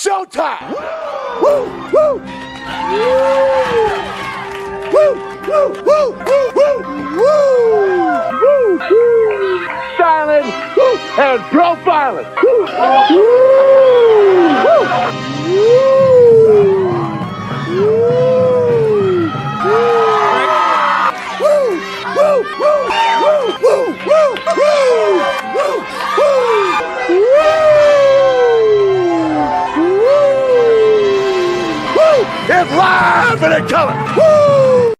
showtime. Woo, woo. Woo, woo, woo, woo, woo, woo, woo. Styling and profiling. Woo, woo, it's live and in color. Woo!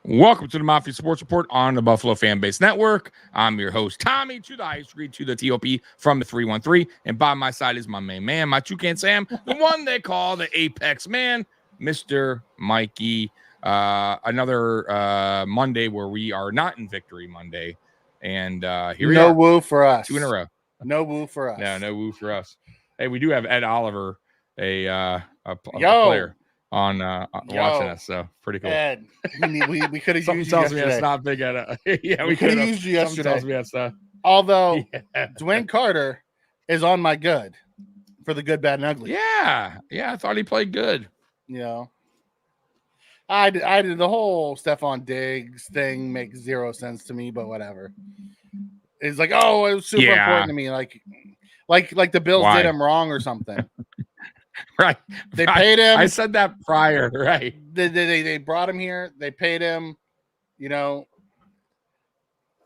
Welcome to the Mafia Sports Report on the Buffalo Fan Base Network. I'm your host, Tommy, to the highest degree, to the TOP from the 313. And by my side is my main man, my toucan Sam, the one they call the Apex Man, Mr. Mikey. Another Monday where we are not in Victory Monday. And here we are. No woo for us. 2 in a row. No woo for us. Yeah, no woo for us. Hey, we do have Ed Oliver, a player on watching us, so pretty cool. Ed, we could have Something used tells you me yesterday. it's not big at yeah, we could have used you Something yesterday. tells me that's Although yeah. Dwayne Carter is on my good for the good, bad, and ugly. Yeah, I thought he played good. You know, I did the whole Stephon Diggs thing makes zero sense to me, but whatever. It's like, oh, it was super important to me, like the Bills did him wrong or something. Right. They paid him. I said that prior, right? They brought him here. They paid him, you know.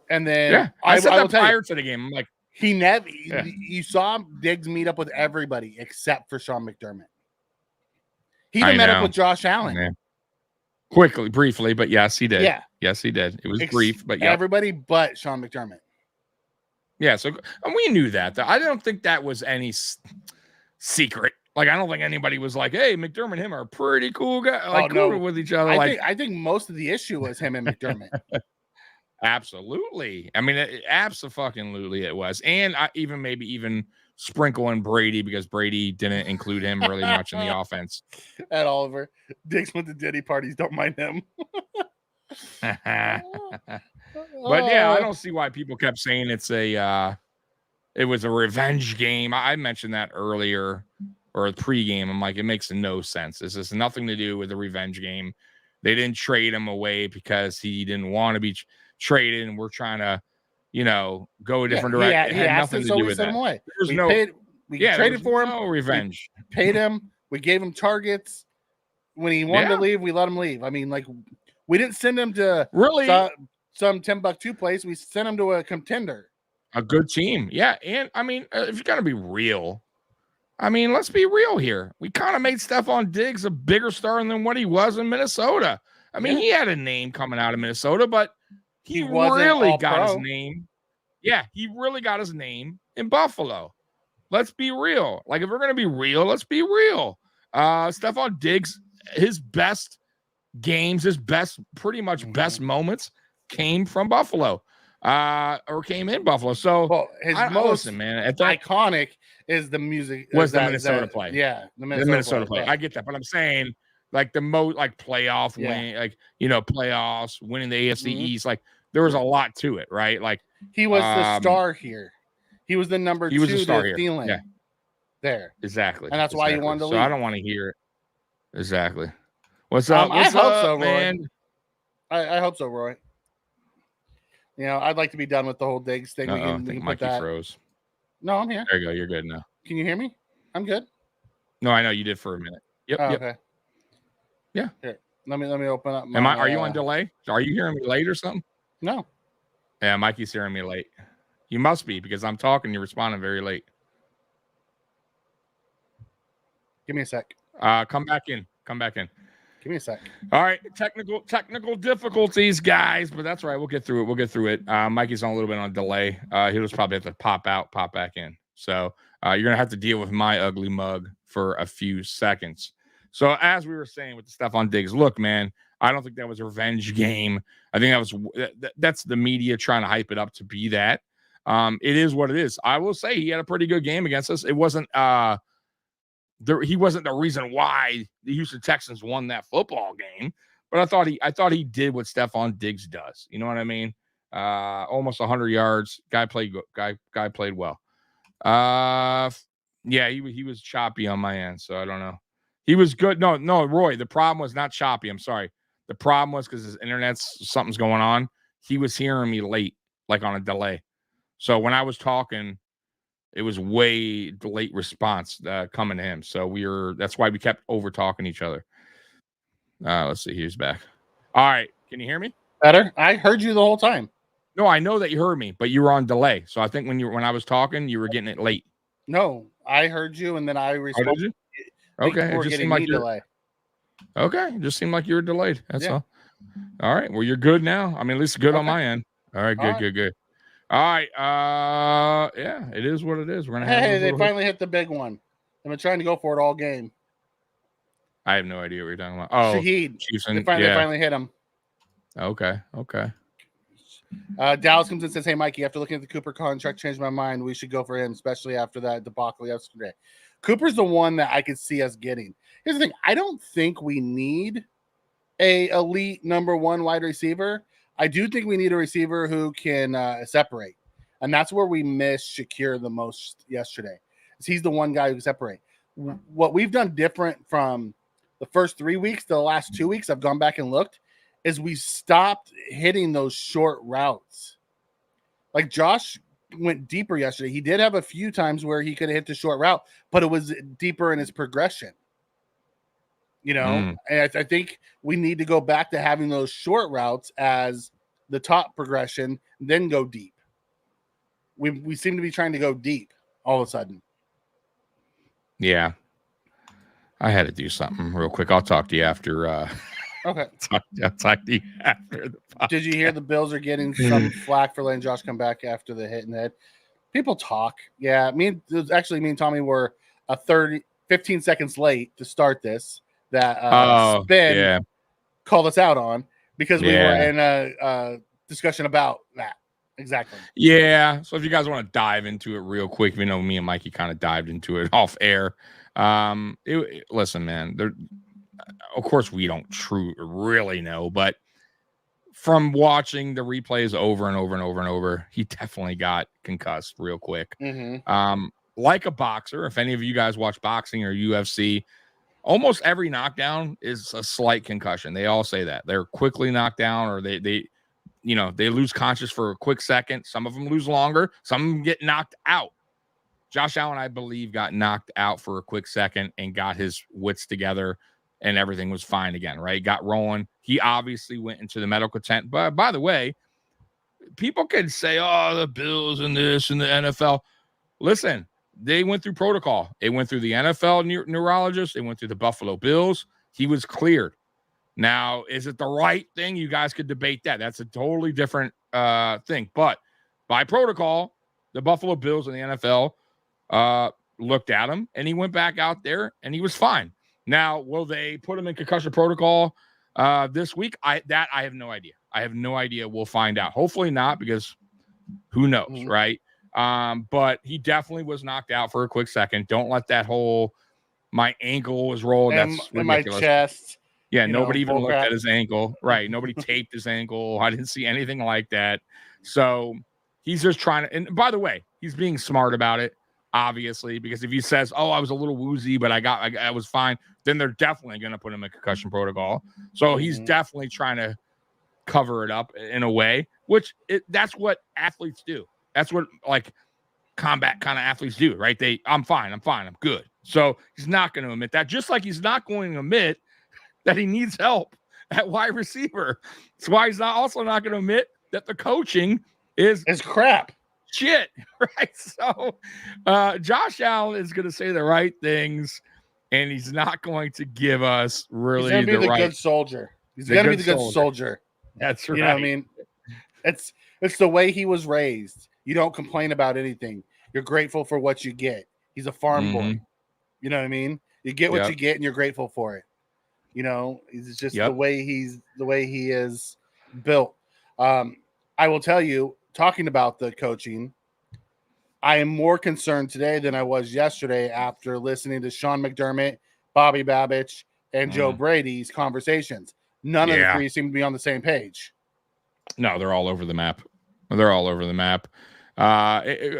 And then I said that prior to the game. I'm like, he never. You saw Diggs meet up with everybody except for Sean McDermott. He even met up with Josh Allen. Man. Quickly, briefly, but yes, he did. Yeah. Yes, he did. It was brief, but yeah. Everybody but Sean McDermott. Yeah, so and we knew that. I don't think that was any secret. Like, I don't think anybody was like, hey, McDermott and him are a pretty cool guy. Like, cool with each other. I think most of the issue was him and McDermott. Absolutely. I mean, absolutely it was. And even sprinkle in Brady because Brady didn't include him really much in the offense. At Oliver. Diggs went to Diddy parties. Don't mind him. But yeah, I don't see why people kept saying it was a revenge game. I mentioned that earlier or a pregame. I'm like, it makes no sense. This has nothing to do with the revenge game. They didn't trade him away because he didn't want to be traded, and we're trying to, go a different direction. It had nothing to do with that. We traded for him. No revenge. We paid him. We gave him targets. When he wanted to leave, we let him leave. I mean, like, we didn't send him to some Timbuktu place. We sent him to a contender. A good team. Yeah. And I mean, if you're going to be real, let's be real here. We kind of made Stephon Diggs a bigger star than what he was in Minnesota. I mean, he had a name coming out of Minnesota, but he really got his name. Yeah, he really got his name in Buffalo. Let's be real. Like, if we're going to be real, let's be real. Stephon Diggs, his best games, pretty much best moments came from Buffalo. Or came in Buffalo. So his most iconic is the music. Was the Minnesota play? Yeah, the Minnesota play. I get that, but I'm saying like the most playoff win, playoffs, winning the AFC East. Like, there was a lot to it, right? Like, he was the star here. He was the number 2 to Thielen. Yeah, there exactly, and that's why he wanted to leave. So I don't want to hear it. Exactly. What's up? I hope so, man. Roy. I hope so, Roy. I'd like to be done with the whole Diggs thing. I think Mikey froze. No, I'm here. There you go. You're good now. Can you hear me? I'm good. No, I know you did for a minute. Yep. Okay. Yeah. Here, let me open up. Are you on delay? Are you hearing me late or something? No. Yeah, Mikey's hearing me late. You must be because I'm talking. You're responding very late. Give me a sec. Come back in. Give me a sec. All right, technical difficulties, guys, but that's all right. We'll get through it. Mikey's on a little bit on delay. He'll just probably have to pop out, pop back in. So you're gonna have to deal with my ugly mug for a few seconds. So as we were saying with the stuff on Diggs, look, man, I don't think that was a revenge game. I think that's the media trying to hype it up to be that. It is what it is. I will say he had a pretty good game against us. It wasn't. He wasn't the reason why the Houston Texans won that football game, but I thought he did what Stephon Diggs does. You know what I mean? Almost 100 yards. Guy played well. Yeah, he was choppy on my end, so I don't know. He was good. No, Roy. The problem was not choppy. I'm sorry. The problem was because his internet's something's going on. He was hearing me late, like on a delay. So when I was talking, it was way late response coming to him. So that's why we kept over talking each other. Let's see. He's back. All right. Can you hear me? Better? I heard you the whole time. No, I know that you heard me, but you were on delay. So I think when I was talking, you were getting it late. No, I heard you, and then I responded. Oh, did you? Okay. It just seemed like delay. Okay. It just seemed like you were delayed. That's all. All right. Well, you're good now. I mean, at least good on my end. All right. Good. All right. Yeah, it is what it is. We're gonna have they finally hit the big one. I've been trying to go for it all game. I have no idea what you're talking about. Oh, Shaheed. Houston. They finally hit him. Okay. Dallas comes in and says, "Hey, Mikey, after looking at the Cooper contract, changed my mind. We should go for him, especially after that debacle yesterday." Cooper's the one that I could see us getting. Here's the thing. I don't think we need a elite number one wide receiver. I do think we need a receiver who can separate. And that's where we missed Shakir the most yesterday. He's the one guy who can separate. What we've done different from the first 3 weeks to the last 2 weeks, I've gone back and looked, is we stopped hitting those short routes. Like Josh went deeper yesterday. He did have a few times where he could have hit the short route, but it was deeper in his progression. And I think we need to go back to having those short routes as the top progression, then go deep. We seem to be trying to go deep all of a sudden. Yeah. I had to do something real quick. I'll talk to you after. Okay. I'll talk to you after the podcast. Did you hear the Bills are getting some flack for letting Josh come back after the hit in the head? People talk. Yeah. Me and Tommy were 15 seconds late to start this. That Spin called us out on because we were in a discussion about that. Exactly. Yeah. So if you guys want to dive into it real quick, me and Mikey kind of dived into it off air. Listen, man, of course we don't really know, but from watching the replays over and over and over and over, he definitely got concussed real quick. Mm-hmm. Like a boxer, if any of you guys watch boxing or UFC, almost every knockdown is a slight concussion. They all say that. They're quickly knocked down, or they lose conscious for a quick second. Some of them lose longer. Some of them get knocked out. Josh Allen, I believe, got knocked out for a quick second and got his wits together, and everything was fine again, right? Got rolling. He obviously went into the medical tent. But by the way, people can say, oh, the Bills and this and the NFL. Listen, they went through protocol. It went through the NFL neurologist. It went through the Buffalo Bills. He was cleared. Now, is it the right thing? You guys could debate that. That's a totally different thing. But by protocol, the Buffalo Bills and the NFL looked at him, and he went back out there, and he was fine. Now, will they put him in concussion protocol this week? I have no idea. I have no idea. We'll find out. Hopefully not, because who knows, right? But he definitely was knocked out for a quick second. Don't let that whole my ankle was rolled. That's in my chest. Yeah, nobody even looked at his ankle. Right. Nobody taped his ankle. I didn't see anything like that. So he's just trying to, and by the way, he's being smart about it, obviously, because if he says, oh, I was a little woozy, but I was fine, then they're definitely going to put him in concussion protocol. So he's definitely trying to cover it up in a way, which that's what athletes do. That's what like combat kind of athletes do, right? I'm fine, I'm good. So he's not going to admit that, just like he's not going to admit that he needs help at wide receiver. That's why he's also not going to admit that the coaching is crap. Shit, right? So Josh Allen is going to say the right things, and he's not going to give us really he's gonna be the good soldier. He's going to be the good soldier. That's right. You know what I mean? It's the way he was raised. You don't complain about anything. You're grateful for what you get. He's a farm boy. You know what I mean? You get what you get, and you're grateful for it. You know, it's just the way he is built. I will tell you, talking about the coaching, I am more concerned today than I was yesterday after listening to Sean McDermott, Bobby Babich, and Joe Brady's conversations. None of the three seem to be on the same page. No, they're all over the map.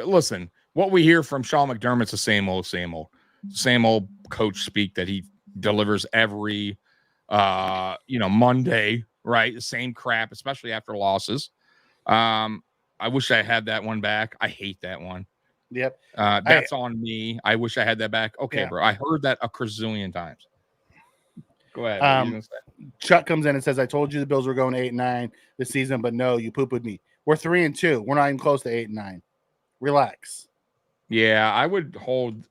Listen, what we hear from Sean McDermott's the same old coach speak that he delivers every Monday, right? The same crap, especially after losses. I wish I had that one back. I hate that one. Yep. That's on me. I wish I had that back. Okay, Yeah. bro. I heard that a gazillion times. Go ahead. What are you gonna say? Chuck comes in and says, I told you the Bills were going 8-9 this season, but no, you poo-pooed me. We're 3-2. We're not even close to 8-9. Relax. Yeah, I would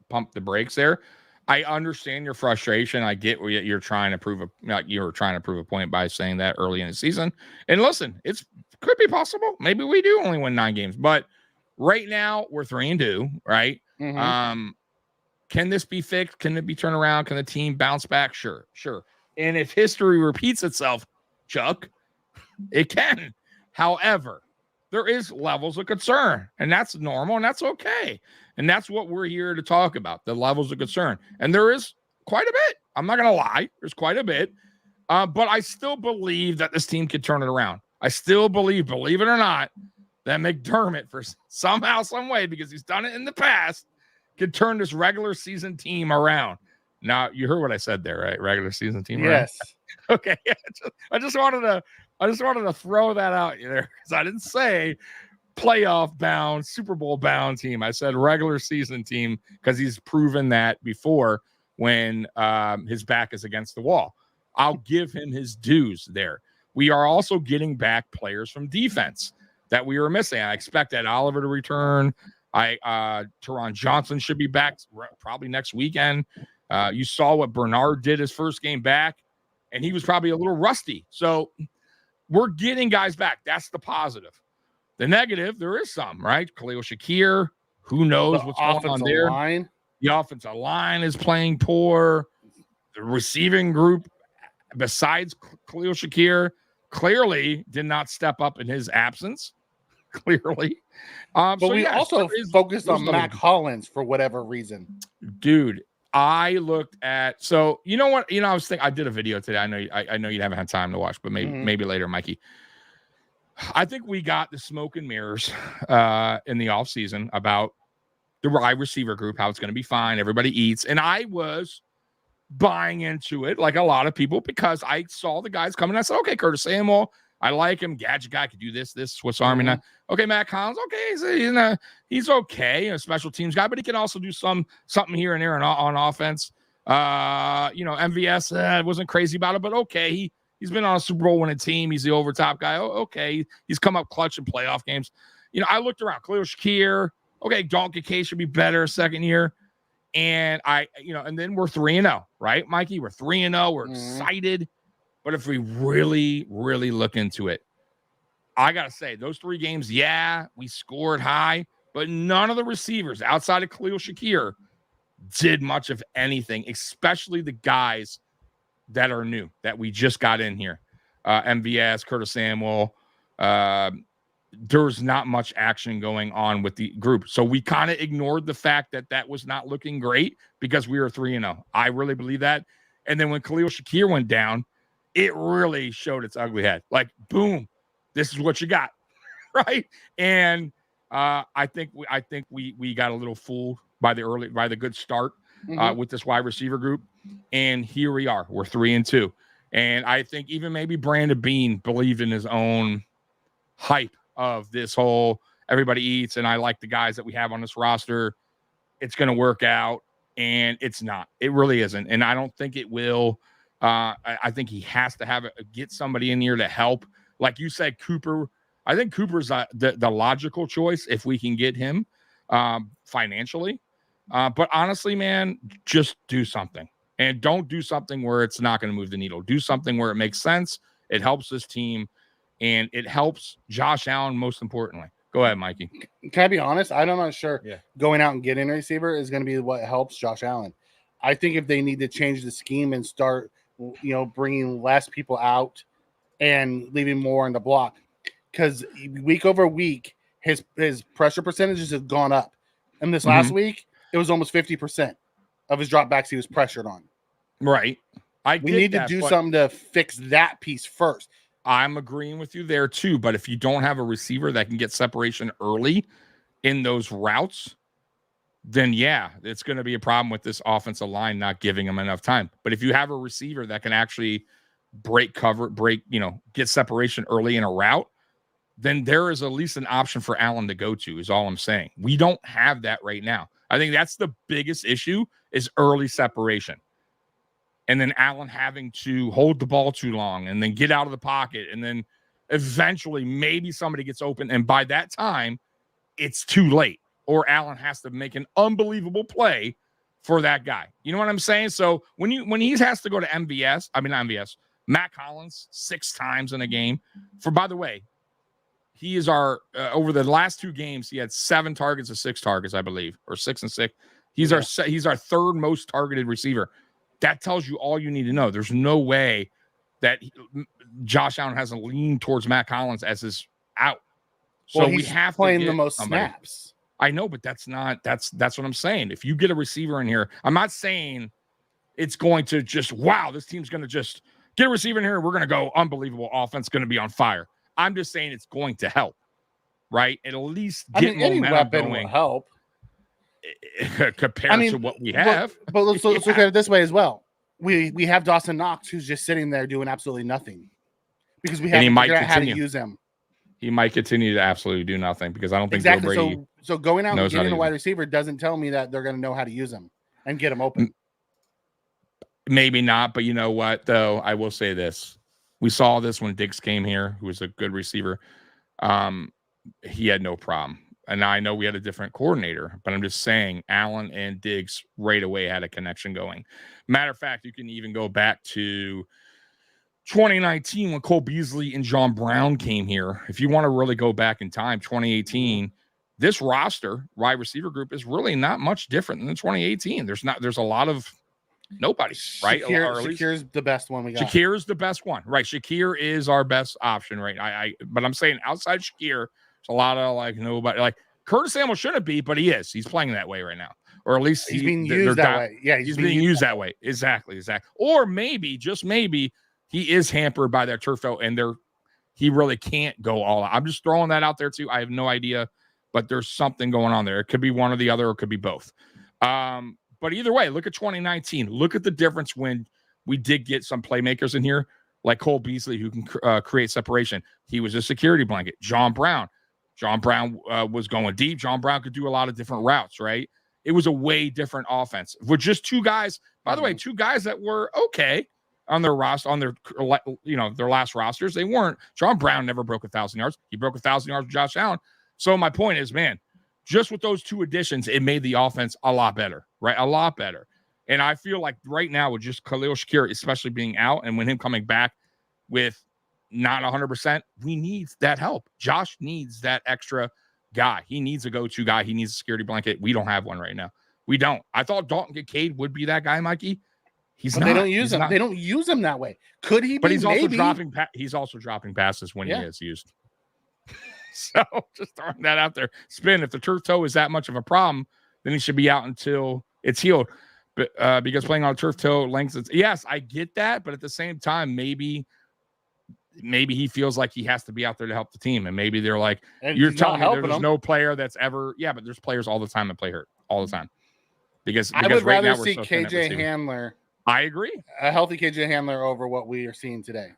pump the brakes there. I understand your frustration. I get what you're trying to prove a point by saying that early in the season. And listen, could be possible. Maybe we do only win 9 games, but right now we're 3-2, right? Mm-hmm. Can this be fixed? Can it be turned around? Can the team bounce back? Sure. And if history repeats itself, Chuck, it can. However, there is levels of concern, and that's normal, and that's okay. And that's what we're here to talk about, the levels of concern. And there is quite a bit. I'm not going to lie. There's quite a bit. But I still believe that this team could turn it around. I still believe it or not, that McDermott, for somehow, some way, because he's done it in the past, could turn this regular season team around. Now, you heard what I said there, right? Regular season team. Yes. Around? Okay. I just wanted to throw that out there because I didn't say playoff bound, Super Bowl bound team. I said regular season team because he's proven that before when his back is against the wall. I'll give him his dues there. We are also getting back players from defense that we were missing. I expect Ed Oliver to return. Teron Johnson should be back probably next weekend. You saw what Bernard did his first game back, and he was probably a little rusty. So we're getting guys back. That's the positive. The negative, there is some, right? Khalil Shakir, who knows what's going on there. Line. The offensive line is playing poor. The receiving group, besides Khalil Shakir, clearly did not step up in his absence. Clearly. But we also focused on Mac Hollins for whatever reason. Dude, I looked at, so you know what? I was thinking, I did a video today. I know you haven't had time to watch, but maybe later, Mikey. I think we got the smoke and mirrors in the offseason about the wide receiver group, how it's going to be fine. Everybody eats. And I was buying into it like a lot of people because I saw the guys coming. I said, okay, Curtis Samuel, I like him. Gadget guy could do this Swiss Army knife. Okay, Matt Collins, okay, he's okay, a special teams guy, but he can also do something here and there on offense. MVS wasn't crazy about it, but okay, he's been on a Super Bowl winning team. He's the overtop guy. Okay, he's come up clutch in playoff games. I looked around. Khalil Shakir, okay, Donkey K should be better second year. And and then we're 3-0, right, Mikey? We're 3-0. We're excited. But if we really, really look into it, I got to say, those 3 games, we scored high, but none of the receivers outside of Khalil Shakir did much of anything, especially the guys that are new, that we just got in here. MVS, Curtis Samuel. There's not much action going on with the group. So we kind of ignored the fact that was not looking great because we were 3-0. I really believe that. And then when Khalil Shakir went down, it really showed its ugly head. Like, boom, this is what you got, right? And I think we got a little fooled by the good start with this wide receiver group, and here we are. We're 3-2, and I think even maybe Brandon Beane believed in his own hype of this whole everybody eats, and I like the guys that we have on this roster. It's going to work out, and it's not. It really isn't, and I don't think it will. I think he has to get somebody in here to help. Like you said, Cooper. I think Cooper's the logical choice if we can get him financially. But honestly, man, just do something. And don't do something where it's not going to move the needle. Do something where it makes sense. It helps this team, and it helps Josh Allen most importantly. Go ahead, Mikey. Can I be honest? I'm not sure going out and getting a receiver is going to be what helps Josh Allen. I think if they need to change the scheme and start bringing less people out and leaving more on the block, because week over week, his pressure percentages have gone up. And this last week, it was almost 50% of his dropbacks he was pressured on. Right. We need to do something to fix that piece first. I'm agreeing with you there too. But if you don't have a receiver that can get separation early in those routes, then yeah, it's going to be a problem with this offensive line not giving him enough time. But if you have a receiver that can actually break cover, get separation early in a route, then there is at least an option for Allen to go to, is all I'm saying. We don't have that right now. I think that's the biggest issue, is early separation. And then Allen having to hold the ball too long and then get out of the pocket. And then eventually maybe somebody gets open. And by that time, it's too late. Or Allen has to make an unbelievable play for that guy. You know what I'm saying? So when he has to go to Matt Collins 6 times in a game. By the way, he is our over the last 2 games, he had 7 targets of 6 targets, I believe, or 6 and 6. He's our third most targeted receiver. That tells you all you need to know. There's no way that Josh Allen has a lean towards Matt Collins as his out. So we have playing the most snaps. I know, but that's what I'm saying. If you get a receiver in here, I'm not saying it's going to just, wow, this team's going to just get a receiver in here. We're going to go unbelievable offense, going to be on fire. I'm just saying it's going to help, right? At least get any momentum weapon going. Will help compared to what we have. But let's look at it this way as well. We have Dawson Knox, who's just sitting there doing absolutely nothing because we haven't figured out how to use him. He might continue to absolutely do nothing because I don't think Joe Brady. So going out and getting a wide receiver doesn't tell me that they're going to know how to use him and get him open. Maybe not, but you know what, though? I will say this. We saw this when Diggs came here, who was a good receiver. He had no problem. And I know we had a different coordinator, but I'm just saying Allen and Diggs right away had a connection going. Matter of fact, you can even go back to 2019 when Cole Beasley and John Brown came here. If you want to really go back in time, 2018, this roster, wide receiver group, is really not much different than 2018. There's a lot of nobody, right? Shakir's the best one we got. Shakir's the best one, right? Shakir is our best option, right? But I'm saying outside Shakir, there's a lot of nobody. Like Curtis Samuel shouldn't be, but he is. He's playing that way right now, or at least he's being used that way. Yeah, he's being used that way. Exactly. Or maybe, just maybe, he is hampered by their turf toe, and he really can't go all out. I'm just throwing that out there too. I have no idea, but there's something going on there. It could be one or the other, or it could be both. But either way, look at 2019. Look at the difference when we did get some playmakers in here, like Cole Beasley, who can create separation. He was a security blanket. John Brown was going deep. John Brown could do a lot of different routes, right? It was a way different offense. With just 2 guys, by the way, 2 guys that were okay on their roster, on their last rosters. They weren't. John Brown never broke 1,000 yards. He broke 1,000 yards with Josh Allen. So my point is, man, just with those 2 additions, it made the offense a lot better, right? A lot better. And I feel like right now with just Khalil Shakir, especially being out, and when him coming back with not 100%, we need that help. Josh needs that extra guy. He needs a go-to guy. He needs a security blanket. We don't have one right now. We don't. I thought Dalton Kincaid would be that guy, Mikey. He's not. They don't use him. They don't use him that way. Could he be? But he's also dropping. He's also dropping passes when he is used. So just throwing that out there. Spin. If the turf toe is that much of a problem, then he should be out until it's healed. But because playing on a turf toe lengthens. Yes, I get that. But at the same time, maybe he feels like he has to be out there to help the team. And maybe they're like, you're telling me there's no player that's ever. Yeah, but there's players all the time that play hurt all the time. Because I would right rather now see KJ Hamler. I agree. A healthy KJ Hamler over what we are seeing today.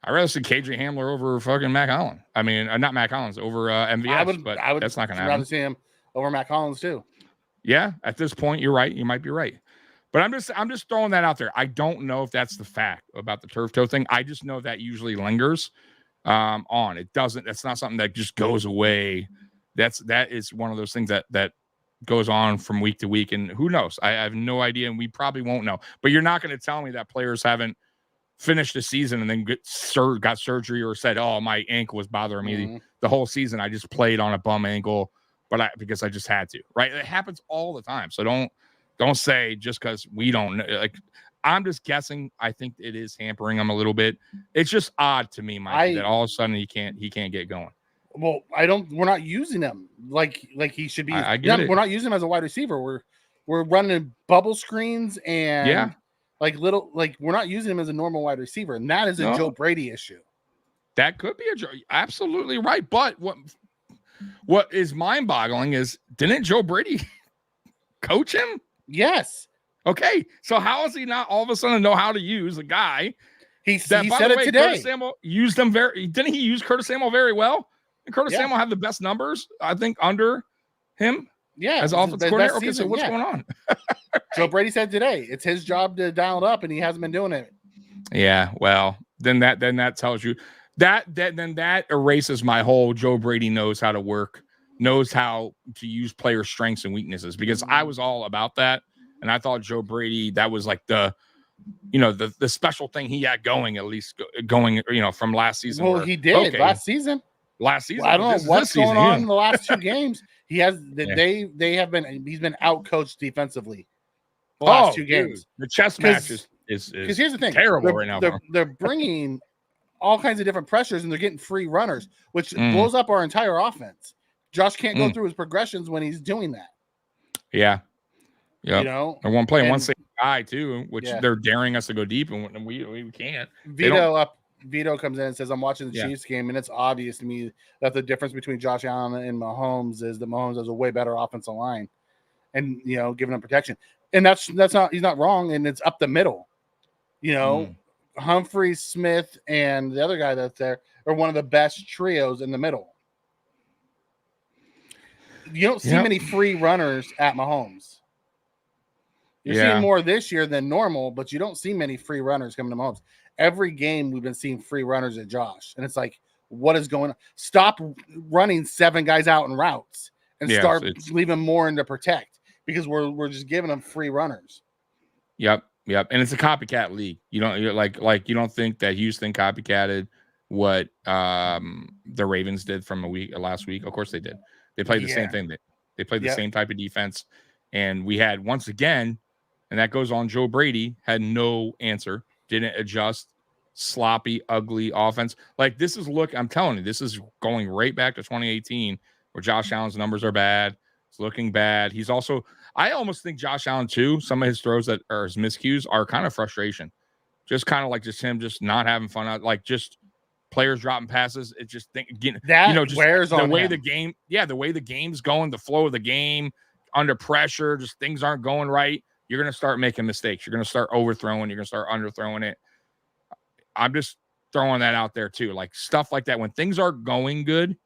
I'd rather see KJ Hamler over fucking Matt Collins. I mean, not Matt Collins, over MVS. I would that's not going to happen. I'd rather see him over Matt Collins too. Yeah, at this point, you're right. You might be right. But I'm just throwing that out there. I don't know if that's the fact about the turf toe thing. I just know that usually lingers on. It doesn't. That's not something that just goes away. That is one of those things that goes on from week to week, and who knows? I have no idea, and we probably won't know. But you're not going to tell me that players haven't finished the season and then got surgery or said, "Oh, my ankle was bothering me the whole season. I just played on a bum ankle, because I just had to." Right? It happens all the time. So don't say just because we don't know. Like, I'm just guessing. I think it is hampering him a little bit. It's just odd to me, Mike, that all of a sudden he can't get going. Well, we're not using him like he should be. I get it. We're not using him as a wide receiver. We're running bubble screens and we're not using him as a normal wide receiver, and that is a Joe Brady issue. That could be absolutely right. But what is mind-boggling is, didn't Joe Brady coach him? Yes. Okay, so how is he not all of a sudden know how to use a guy? He said it today. Curtis Samuel used him didn't he use Curtis Samuel very well? And Curtis Samuel had the best numbers, I think, under him. Yeah, as offensive coordinator. Okay, so what's going on? Joe Brady said today it's his job to dial it up, and he hasn't been doing it. Yeah, well, then that tells you that erases my whole Joe Brady knows how to work, knows how to use player strengths and weaknesses, because I was all about that, and I thought Joe Brady, that was like the special thing he had going, at least going, from last season. Well, he did last season. Last season, well, I don't know what's going on in the last 2 games. He has he's been outcoached defensively the last 2 games. Dude, the chess match is because here's the thing, terrible right now. They're bringing all kinds of different pressures, and they're getting free runners, which blows up our entire offense. Josh can't go through his progressions when he's doing that. Yeah, yeah. And one play, one same guy too, which they're daring us to go deep, and we can't. Vito comes in and says, I'm watching the Chiefs game, and it's obvious to me that the difference between Josh Allen and Mahomes is that Mahomes has a way better offensive line and, giving him protection. And that's not, he's not wrong. And it's up the middle, Humphrey, Smith, and the other guy that's there are one of the best trios in the middle. You don't see many free runners at Mahomes. You're seeing more this year than normal, but you don't see many free runners coming to Mahomes. Every game we've been seeing free runners at Josh. And it's like, what is going on? Stop running 7 guys out in routes and start leaving more in to protect, because we're just giving them free runners. Yep. And it's a copycat league. You don't think that Houston copycatted what the Ravens did from last week? Of course they did. They played the same thing. They played the same type of defense. And we had, once again, and that goes on, Joe Brady had no answer. Didn't adjust, sloppy, ugly offense. Like, I'm telling you, this is going right back to 2018, where Josh Allen's numbers are bad. It's looking bad. He's also, I almost think Josh Allen too, some of his throws that are his miscues are kind of frustration. Just kind of like just him just not having fun. Like, just players dropping passes. It just wears on the way him. the way the game's going, the flow of the game, under pressure, just things aren't going right. You're going to start making mistakes. You're going to start overthrowing. You're going to start underthrowing it. I'm just throwing that out there too. Like, stuff like that. When things are going good,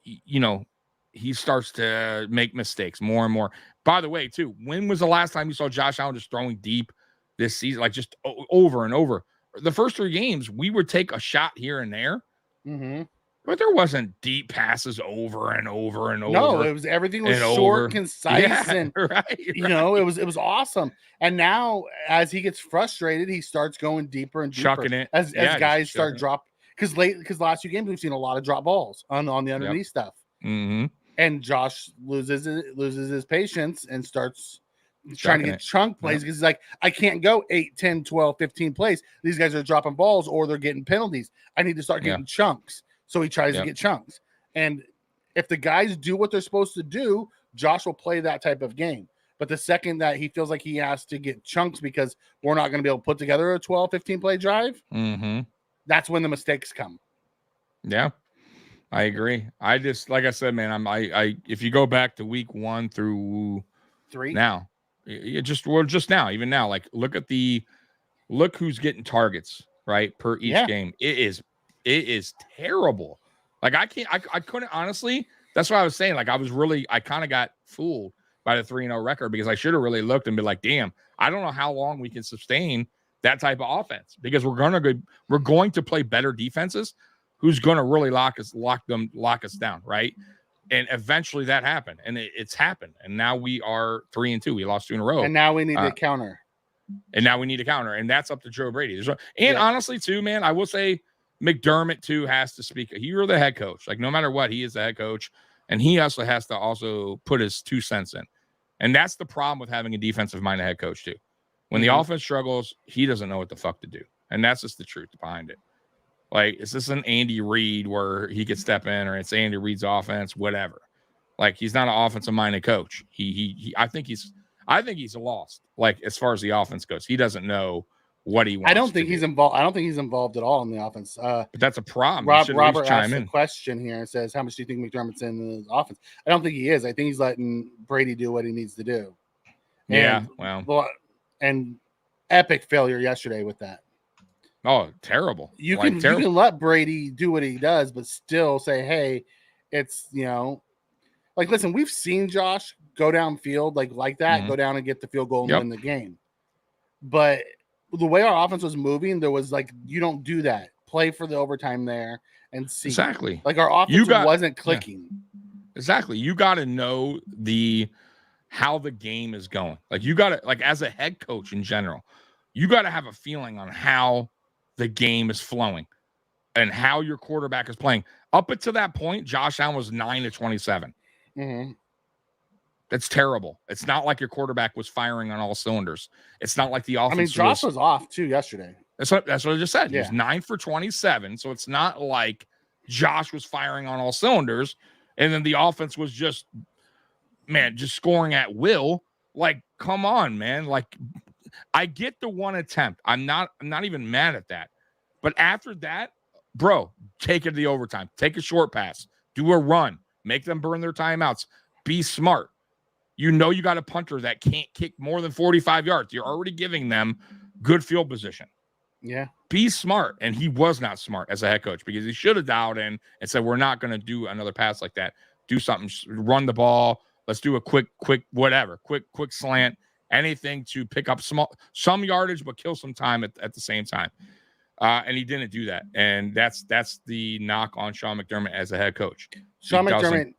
he starts to make mistakes more and more. By the way, too, when was the last time you saw Josh Allen just throwing deep this season? Like, just over and over. The first 3 games, we would take a shot here and there. Mm-hmm. But there wasn't deep passes over and over and over. No, everything was short, concise, and right. it was awesome. And now, as he gets frustrated, he starts going deeper and deeper. Chucking it as guys start drop, because last 2 games we've seen a lot of drop balls on the underneath stuff. Mm-hmm. And Josh loses his patience and starts trying to get chunk plays, because he's like, I can't go 8, 10, 12, 15 plays. These guys are dropping balls or they're getting penalties. I need to start getting chunks. So he tries to get chunks. And if the guys do what they're supposed to do, Josh will play that type of game. But the second that he feels like he has to get chunks because we're not going to be able to put together a 12, 15 play drive, that's when the mistakes come. Yeah, I agree. I just, like I said, man, if you go back to week 1 through 3 now, just now, even now, like, look who's getting targets, right, per each game. It is terrible. Like, I couldn't, honestly, that's what I was saying. Like, I kind of got fooled by the 3-0 record, because I should have really looked and been like, damn, I don't know how long we can sustain that type of offense, because we're going to play better defenses who's going to really lock us down. Right. And eventually that happened, and it's happened. And now we are 3-2. We lost 2 in a row. And now we need to counter. And that's up to Joe Brady. Honestly too, man, I will say, McDermott too has to speak. You're the head coach. Like, no matter what, he is the head coach, and he also has to put his 2 cents in. And that's the problem with having a defensive-minded head coach too. When the offense struggles, he doesn't know what the fuck to do, and that's just the truth behind it. Like, it's just an Andy Reid where he could step in, or it's Andy Reid's offense, whatever. Like, he's not an offensive-minded coach. I think he's lost. Like, as far as the offense goes, he doesn't know what he wants. I don't think he's involved at all in the offense. But that's a problem. Robert asked a question here and says, how much do you think McDermott's in the offense? I don't think he is. I think he's letting Brady do what he needs to do. And, and epic failure yesterday with that. Oh, terrible. You can let Brady do what he does, but still say, hey, it's, like, listen, we've seen Josh go downfield like that, go down and get the field goal and win the game. But the way our offense was moving, there was you don't do that. Play for the overtime there and see. Exactly. Like our offense wasn't clicking. Yeah. Exactly. You got to know how the game is going. Like you got to, as a head coach in general, you got to have a feeling on how the game is flowing and how your quarterback is playing. Up until that point, Josh Allen was 9-27. Mm-hmm. That's terrible. It's not like your quarterback was firing on all cylinders. It's not like the offense. I mean, Josh was off too yesterday. That's what I just said. He was 9 for 27. So it's not like Josh was firing on all cylinders. And then the offense was just scoring at will. Like, come on, man. Like, I get the one attempt. I'm not even mad at that. But after that, bro, take it to the overtime. Take a short pass. Do a run. Make them burn their timeouts. Be smart. You got a punter that can't kick more than 45 yards. You're already giving them good field position. Yeah. Be smart. And he was not smart as a head coach because he should have dialed in and said, we're not going to do another pass like that. Do something. Run the ball. Let's do a quick whatever. Quick slant. Anything to pick up some yardage, but kill some time at the same time. And he didn't do that. And that's the knock on Sean McDermott as a head coach. Sean McDermott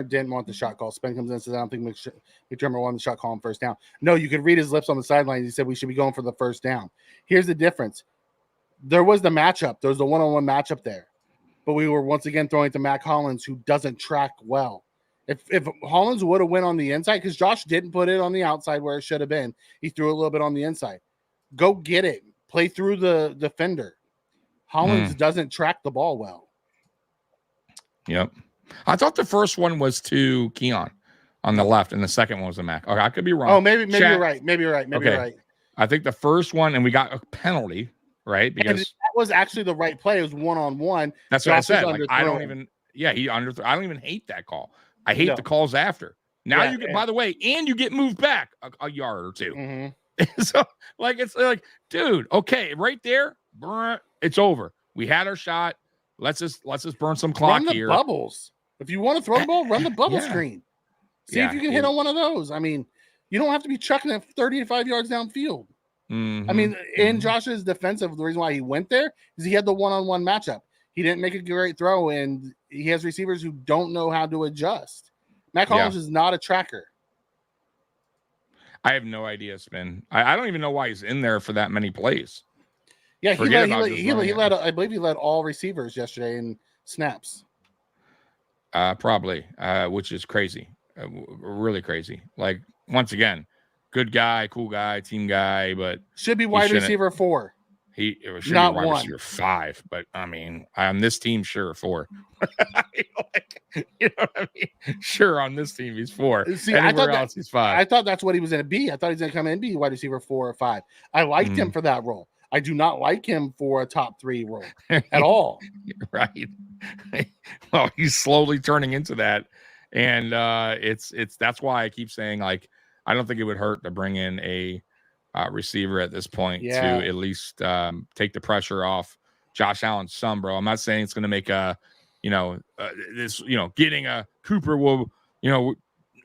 didn't want the shot call. Spen comes in and says, I don't think McDermott wanted the shot call on first down. No, you could read his lips on the sideline. He said we should be going for the first down. Here's the difference. There was the matchup. There was the one-on-one matchup there. But we were once again throwing it to Mac Hollins, who doesn't track well. If Hollins would have went on the inside, because Josh didn't put it on the outside where it should have been. He threw a little bit on the inside. Go get it. Play through the defender. Hollins doesn't track the ball well. Yep. I thought the first one was to Keon on the left, and the second one was to Mac. Okay, I could be wrong. Oh, maybe you're right. Maybe you're right. I think the first one, and we got a penalty, right? Because that was actually the right play. It was 1-on-1. That's what I said. I don't even hate that call. I hate the calls after. Now you get, by the way, and you get moved back a yard or two. Mm-hmm. So, it's like, dude, okay, right there, it's over. We had our shot. Let's just burn some clock here. Run the bubbles. If you want to throw the ball, run the bubble screen. See if you can hit on one of those. I mean, you don't have to be chucking it 35 yards downfield. Mm-hmm. I mean, in Josh's defensive, the reason why he went there is he had the one-on-one matchup. He didn't make a great throw, and he has receivers who don't know how to adjust. Mac Hollins is not a tracker. I have no idea, Spin. I don't even know why he's in there for that many plays. Yeah, he led. I believe he led all receivers yesterday in snaps. Probably, which is crazy, really crazy. Like, once again, good guy, cool guy, team guy, but should be wide receiver 4. He should not be wide 1. receiver 5, but I mean, on this team, sure 4. You know what I mean? Sure, on this team he's 4. See, anywhere else he's 5. I thought that's what he was going to be. I thought he was going to come in and be wide receiver 4 or 5. I liked him for that role. I do not like him for a top 3 role at all. Right. Well, he's slowly turning into that, and it's that's why I keep saying, like, I don't think it would hurt to bring in a receiver at this point to at least take the pressure off Josh Allen's son, bro. I'm not saying it's going to make getting a Cooper will,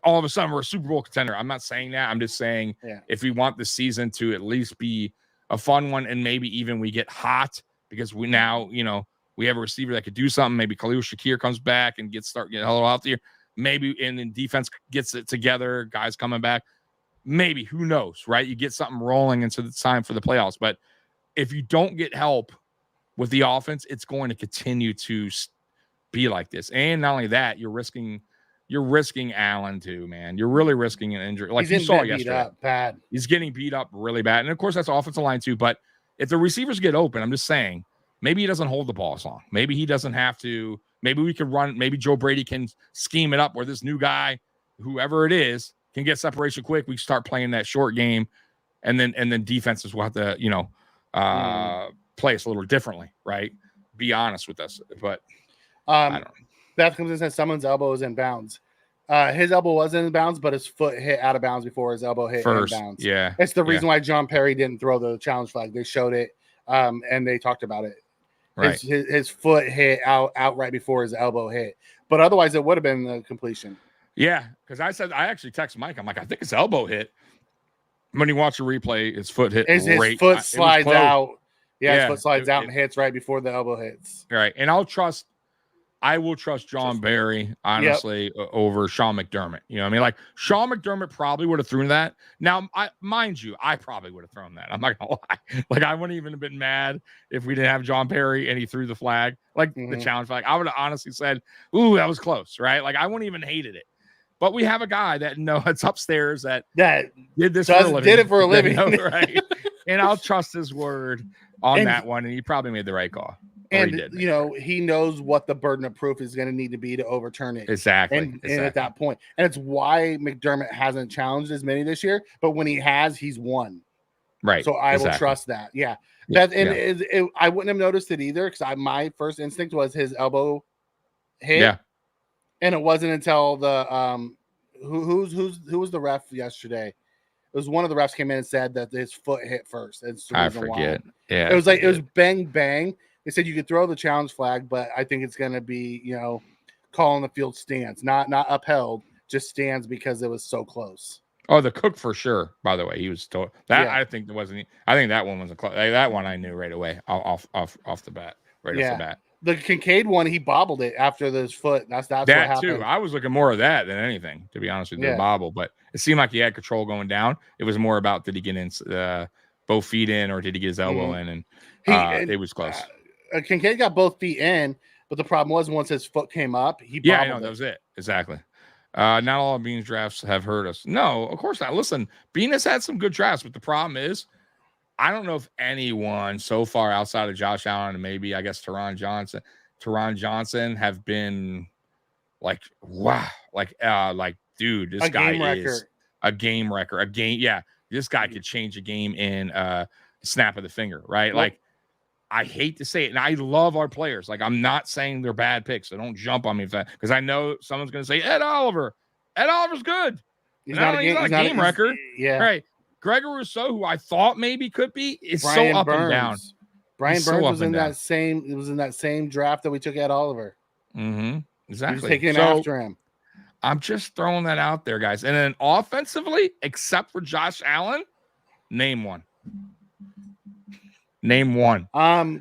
all of a sudden we're a Super Bowl contender. I'm not saying that. I'm just saying if we want the season to at least be a fun one, and maybe even we get hot because we now, we have a receiver that could do something. Maybe Khalil Shakir comes back and start getting a little out there. Maybe, and then defense gets it together, guys coming back. Maybe, who knows, right? You get something rolling into the time for the playoffs. But if you don't get help with the offense, it's going to continue to be like this. And not only that, you're risking Allen too, man. You're really risking an injury. Like you saw yesterday. Bad. He's getting beat up really bad. And of course, that's offensive line too. But if the receivers get open, I'm just saying, maybe he doesn't hold the ball as long. Maybe he doesn't have to. Maybe we could run. Maybe Joe Brady can scheme it up where this new guy, whoever it is, can get separation quick. We start playing that short game, and then defenses will have to, play us a little differently, right? Be honest with us. But I don't know. Beth comes in and says someone's elbow is in bounds. His elbow was in bounds, but his foot hit out of bounds before his elbow hit in bounds. Yeah. It's the reason why John Perry didn't throw the challenge flag. They showed it, and they talked about it. Right. His foot hit out right before his elbow hit. But otherwise, it would have been the completion. Yeah, because I actually texted Mike. I'm like, I think his elbow hit. When he watched the replay, his foot hit. His foot slides out. Yeah, his foot slides out and hits right before the elbow hits. Right, and I will trust John Barry, honestly, over Sean McDermott. You know what I mean? Like, Sean McDermott probably would have thrown that. Now, mind you, I probably would have thrown that. I'm not going to lie. Like, I wouldn't even have been mad if we didn't have John Barry and he threw the flag, like the challenge flag. I would have honestly said, ooh, that was close, right? Like, I wouldn't even hated it. But we have a guy that it's upstairs that did this did it for a living. Right? And I'll trust his word on that one, and he probably made the right call. And, he knows what the burden of proof is going to need to be to overturn it. Exactly. And at that point. And it's why McDermott hasn't challenged as many this year. But when he has, he's won. Right. So I will trust that. Yeah. I wouldn't have noticed it either because my first instinct was his elbow hit. Yeah. And it wasn't until the who was the ref yesterday? It was one of the refs came in and said that his foot hit first. I forget. Why. Yeah. It was it was bang bang. They said you could throw the challenge flag, but I think it's going to be, calling the field stands, not upheld, just stands because it was so close. Oh, the cook for sure. By the way, he was told that. Yeah. I think there wasn't. I think that one was that one I knew right away off the bat, off the bat. The Kincaid one, he bobbled it after his foot. That's what happened. Too. I was looking more of that than anything, to be honest with you. The bobble, but it seemed like he had control going down. It was more about did he get in both feet in or did he get his elbow in, and it was close. Kincaid got both feet in, but the problem was once his foot came up, he bobbled I know that was it. Exactly. Not all of Bean's drafts have hurt us. No, of course not. Listen, Bean has had some good drafts, but the problem is, I don't know if anyone so far outside of Josh Allen and maybe I guess Teron Johnson have been like, wow, like dude, this guy is a game wrecker. This guy could change a game in snap of the finger, right? Like, I hate to say it, and I love our players. Like, I'm not saying they're bad picks, so don't jump on me because I know someone's going to say Ed Oliver. Ed Oliver's good. He's not a game wrecker. Yeah. Right. Gregor Rousseau, who I thought maybe could be, is Brian so up Burns. and down. Brian Burns was in that same. It was in that same draft that we took Ed Oliver. Mm-hmm. Exactly. He was taking after him. I'm just throwing that out there, guys. And then offensively, except for Josh Allen, name one. Name one.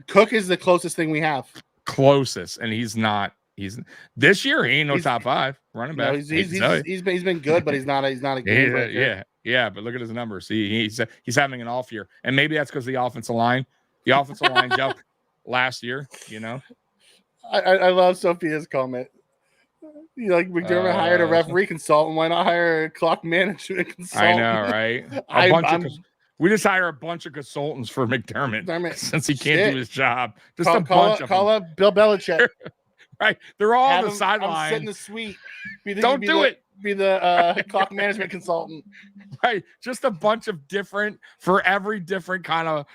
Cook is the closest thing we have. Closest, and he's not. He's this year. He ain't top 5 running back. No, he's been good, but he's not a game breaker. Yeah. But look at his numbers. He's having an off year, and maybe that's because the offensive line jumped last year. I love Sophia's comment. McDermott hired a referee consultant. Why not hire a clock management consultant? I know, right? We just hire a bunch of consultants for McDermott since he can't do his job. Just a bunch of them. Call up Bill Belichick. Right. They're all on the sideline. Sit in the suite. Don't do it. Be the clock management consultant. Right. Just a bunch of different for every different kind of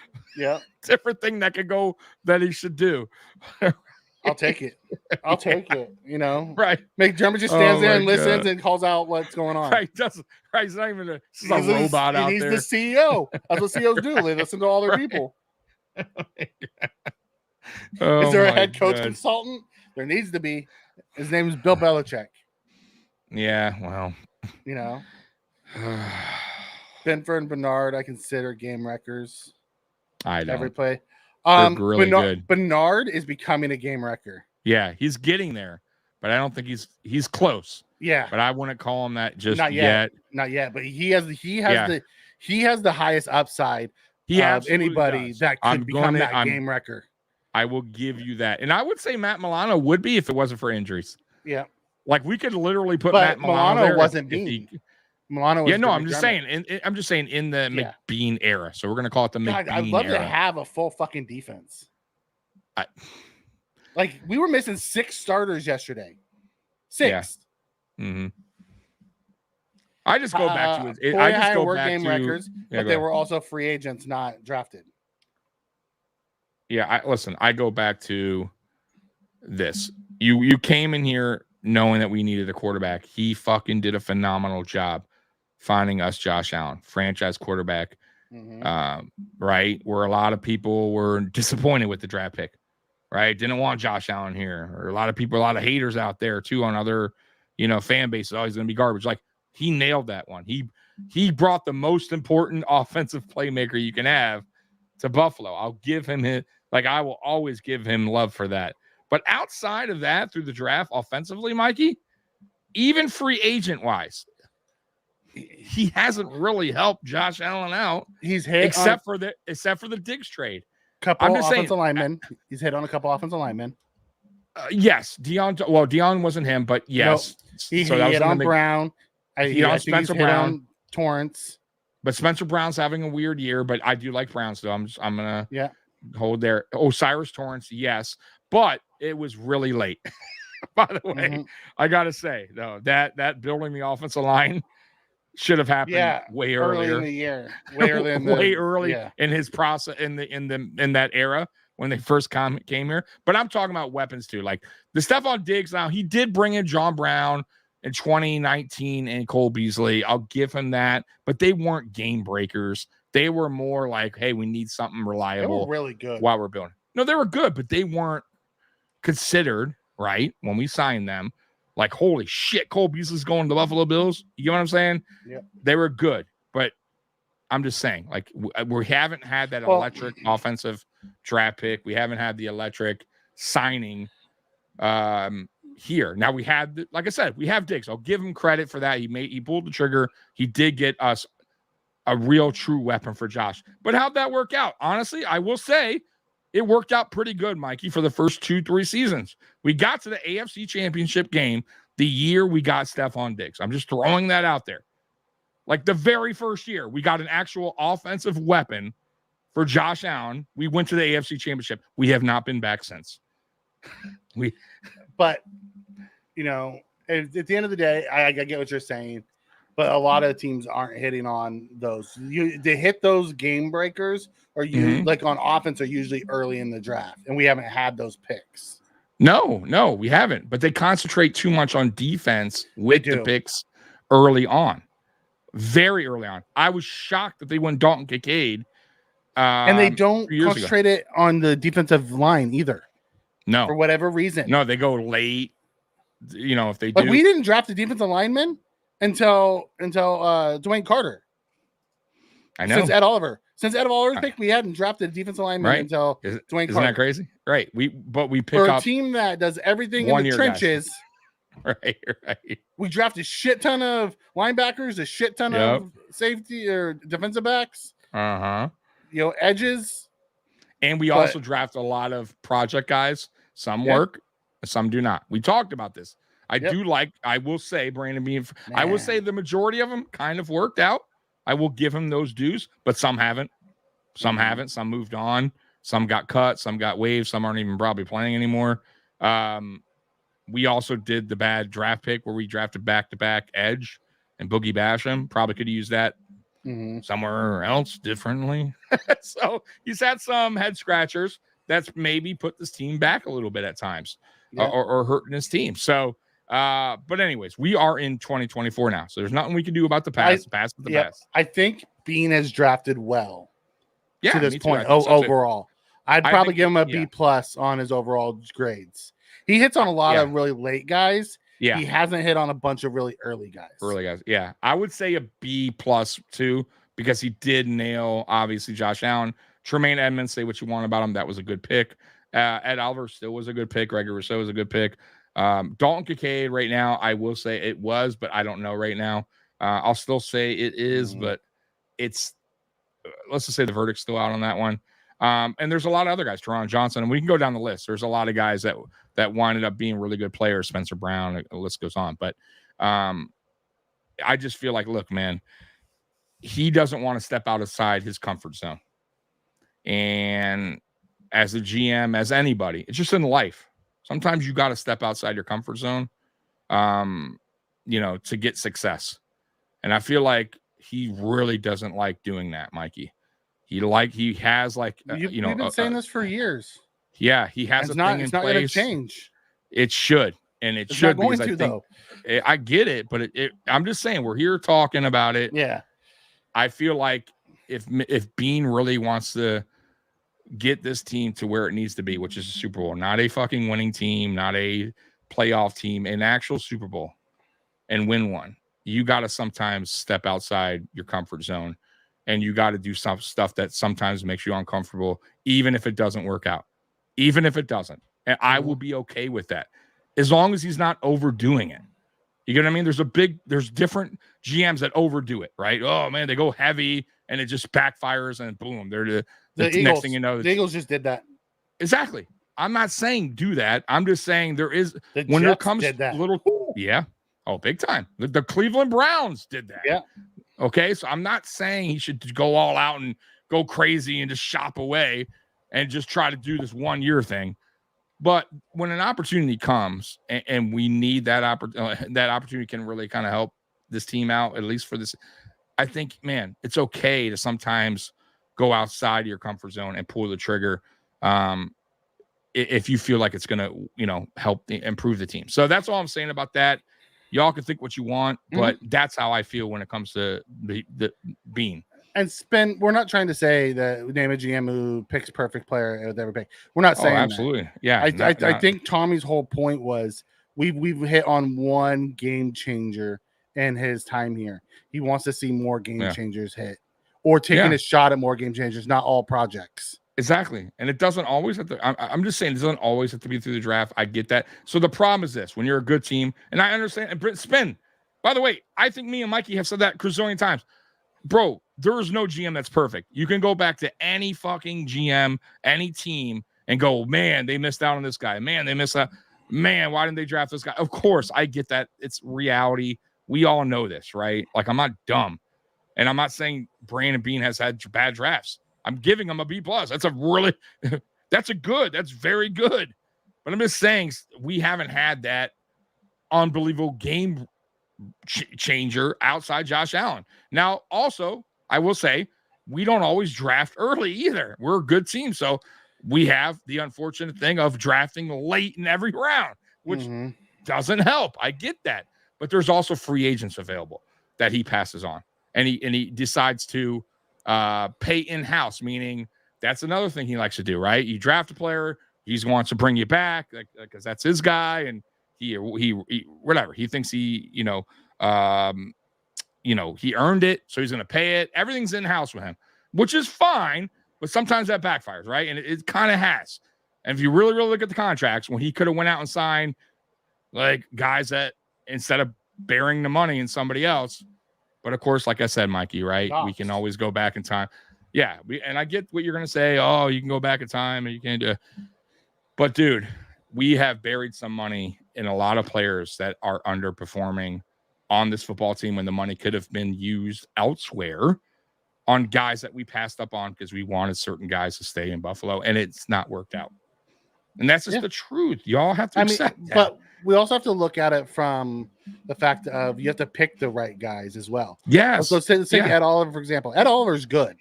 different thing that could go that he should do. I'll take it. Right. McDermott just stands there and listens and calls out what's going on. Right. He's not even a robot out there. He's the CEO. That's what CEOs do. They listen to all their people. Is there a head coach consultant? There needs to be. His name is Bill Belichick. Yeah, well. Benford and Bernard, I consider game wreckers. I don't. Every play. Really good. Bernard is becoming a game wrecker. Yeah, he's getting there, but I don't think he's close. Yeah, but I wouldn't call him that just not yet. Not yet, but he has the highest upside of anybody that could become that game wrecker. I will give you that, and I would say Matt Milano would be if it wasn't for injuries. Yeah, like we could literally put Matt Milano there wasn't Bean. Milano was I'm just saying. I'm just saying in the McBean era. So we're gonna call it the McBean era. I'd love to have a full fucking defense. Like we were missing 6 starters yesterday. 6. Yeah. Mm-hmm. I just go back to it. I just go back game to records, but they were also free agents, not drafted. Yeah, listen. I go back to this. You came in here knowing that we needed a quarterback, he fucking did a phenomenal job finding us Josh Allen, franchise quarterback. Right? Where a lot of people were disappointed with the draft pick, right? Didn't want Josh Allen here. Or a lot of haters out there too on other, fan bases. Oh, he's going to be garbage. Like, he nailed that one. He brought the most important offensive playmaker you can have to Buffalo. I'll give him his, like, I will always give him love for that. But outside of that, through the draft offensively, Mikey, even free agent wise, he hasn't really helped Josh Allen out. He's hit except for the Diggs trade. I'm just saying, linemen. He's hit on a couple offensive linemen. Yes, Dion wasn't him, but yes, he hit on Brown. He on Spencer Brown, on Torrance. But Spencer Brown's having a weird year. But I do like Brown, so I'm gonna hold there. Cyrus Torrance, yes, but it was really late. By the way, I gotta say though that building the offensive line should have happened way earlier in the year, way early in his process in that era when they first came here. But I'm talking about weapons too, like the Stephon Diggs. Now he did bring in John Brown in 2019 and Cole Beasley. I'll give him that, but they weren't game breakers. They were more like, hey, we need something reliable. They were really good while we're building. No, they were good, but they weren't considered right when we signed them. Like, holy shit, Cole Beasley's going to the Buffalo Bills. You know what I'm saying? Yeah. They were good, but I'm just saying, like, we haven't had that electric offensive draft pick. We haven't had the electric signing here. Now we had, like I said, we have Diggs. I'll give him credit for that. He pulled the trigger. He did get us a real true weapon for Josh. But how'd that work out? Honestly, I will say it worked out pretty good, Mikey, for the first 2-3 seasons. We got to the AFC Championship game the year we got Stephon Diggs. I'm just throwing that out there. Like the very first year, we got an actual offensive weapon for Josh Allen. We went to the AFC Championship. We have not been back since. But, at the end of the day, I get what you're saying. But a lot of teams aren't hitting on those. They hit those game breakers, or like on offense, are usually early in the draft, and we haven't had those picks. No, we haven't. But they concentrate too much on defense with the picks early on, very early on. I was shocked that they went Dalton Kincaid, and they don't concentrate it on the defensive line either. No, for whatever reason. No, they go late. If they do, like we didn't draft a defensive lineman until Dwayne Carter. I know. Since Ed Oliver's pick, we hadn't drafted a defensive lineman until Dwayne Carter. Isn't that crazy? Right. We pick for up a team that does everything in the trenches. Right. We draft a shit ton of linebackers, a shit ton of safety or defensive backs. Edges. And we also draft a lot of project guys. Some work, some do not. We talked about this. I will say, Brandon Bean, I will say the majority of them kind of worked out. I will give him those dues, but some haven't. Some haven't. Some moved on. Some got cut. Some got waived. Some aren't even probably playing anymore. We also did the bad draft pick where we drafted back-to-back edge and Boogie Basham. Probably could have used that somewhere else differently. So he's had some head scratchers that's maybe put this team back a little bit at times or hurting his team. So, but anyways, we are in 2024 now. So there's nothing we can do about the past. The past is the past. I think Bean has drafted well to this point so overall. I'd probably give him a B+ on his overall grades. He hits on a lot of really late guys. Yeah. He hasn't hit on a bunch of really early guys. Yeah. I would say a B+ too, because he did nail, obviously, Josh Allen. Tremaine Edmonds, say what you want about him. That was a good pick. Ed Oliver still was a good pick. Gregory Rousseau was a good pick. Dalton Kincaid right now, I will say it was, but I don't know right now. I'll still say it is, but it's, let's just say the verdict's still out on that one. And there's a lot of other guys, Teron Johnson, and we can go down the list. There's a lot of guys that winded up being really good players. Spencer Brown, the list goes on. But I just feel like, look, man, he doesn't want to step outside his comfort zone. And as a GM, as anybody, it's just in life. Sometimes you got to step outside your comfort zone, to get success. And I feel like he really doesn't like doing that, Mikey. He has like, we've been saying this for years. Yeah, he has it's not going to change. It should. and it It's should not going because to, I think though. I get it, but I'm just saying we're here talking about it. Yeah. I feel like if Bean really wants to get this team to where it needs to be, which is a Super Bowl, not a fucking winning team, not a playoff team, an actual Super Bowl, and win one, you got to sometimes step outside your comfort zone, and you got to do some stuff that sometimes makes you uncomfortable, even if it doesn't work out, even if it doesn't. And I will be okay with that as long as he's not overdoing it. You get what I mean? There's different GMs that overdo it, right? Oh man, they go heavy and it just backfires and boom, they're the Eagles, next thing you know. The Eagles just did that. Exactly. I'm not saying do that. I'm just saying there is when Jets there comes did that. little, yeah. Oh, big time. The Cleveland Browns did that. Yeah. Okay. So I'm not saying he should go all out and go crazy and just shop away and just try to do this 1 year thing. But when an opportunity comes and we need that opportunity can really kind of help this team out, at least for this, I think, man, it's okay to sometimes go outside your comfort zone and pull the trigger if you feel like it's going to, help improve the team. So that's all I'm saying about that. Y'all can think what you want, but that's how I feel when it comes to the Bean. And we're not trying to say that name a GM who picks perfect player with every pick. We're not saying absolutely. That. Yeah. I think Tommy's whole point was we've hit on one game changer in his time here. He wants to see more game changers hit or taking a shot at more game changers, not all projects. Exactly. And it doesn't always have to, I'm just saying it doesn't always have to be through the draft. I get that. So the problem is this, when you're a good team, and I understand, and Spin, by the way, I think me and Mikey have said that a zillion times. Bro, there is no GM that's perfect. You can go back to any fucking GM, any team, and go, man, they missed out on this guy. Man, they missed out. Man, why didn't they draft this guy? Of course, I get that. It's reality. We all know this, right? Like, I'm not dumb. And I'm not saying Brandon Bean has had bad drafts. I'm giving him a B+. That's very good. But I'm just saying we haven't had that unbelievable game changer outside Josh Allen. Now, also, I will say we don't always draft early either. We're a good team. So we have the unfortunate thing of drafting late in every round, which doesn't help. I get that. But there's also free agents available that he passes on. And he decides to pay in-house, meaning that's another thing he likes to do, right? You draft a player, he wants to bring you back because that's his guy, and he whatever. He thinks he earned it, so he's going to pay it. Everything's in-house with him, which is fine, but sometimes that backfires, right? And it kind of has. And if you really, really look at the contracts, when he could have went out and signed like guys that instead of bearing the money in somebody else. But of course, like I said, Mikey, right? We can always go back in time. Yeah. And I get what you're going to say. Oh, you can go back in time and you can't do it. But dude, we have buried some money in a lot of players that are underperforming on this football team when the money could have been used elsewhere on guys that we passed up on because we wanted certain guys to stay in Buffalo, and it's not worked out. And that's just the truth. Y'all have to accept that. But we also have to look at it from the fact of you have to pick the right guys as well. Yes. So say Ed Oliver, for example. Ed Oliver's good.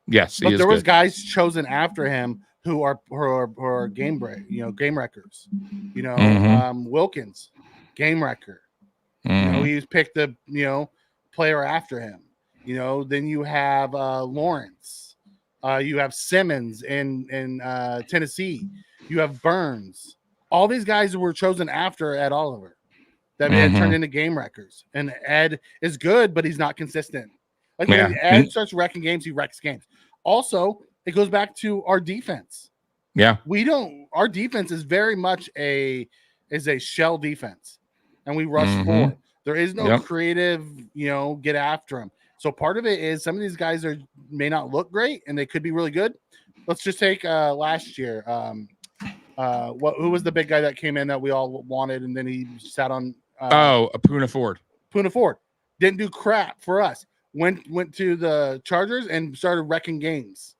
Yes, but there was guys chosen after him who are game wreckers. Wilkins, game wrecker. He's picked the player after him. Then you have Lawrence. You have Simmons in Tennessee. You have Burns. All these guys were chosen after Ed Oliver that had turned into game wreckers. And Ed is good, but he's not consistent. Like when Ed starts wrecking games, he wrecks games. Also, it goes back to our defense. Yeah. Our defense is very much a shell defense. And we rush forward. There is no creative, get after him. So part of it is some of these guys may not look great and they could be really good. Let's just take last year. Who was the big guy that came in that we all wanted and then he sat on Poona Ford. Poona Ford didn't do crap for us. Went to the Chargers and started wrecking games.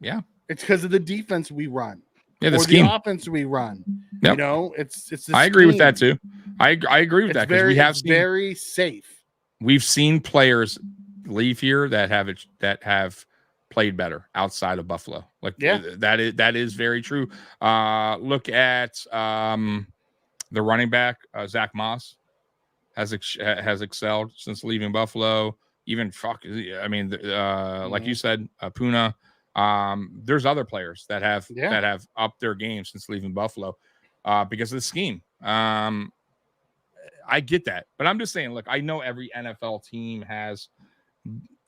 Yeah. It's because of the defense we run. Yeah, the scheme. The offense we run. Yep. It's I agree with that too. I agree with that because we have seen very safe. We've seen players leave here that have played better outside of Buffalo. That is very true. Look at The running back, Zach Moss, has excelled since leaving Buffalo. Even like you said, Puna. There's other players that have upped their game since leaving Buffalo because of the scheme. I get that, but I'm just saying, look, I know every NFL team has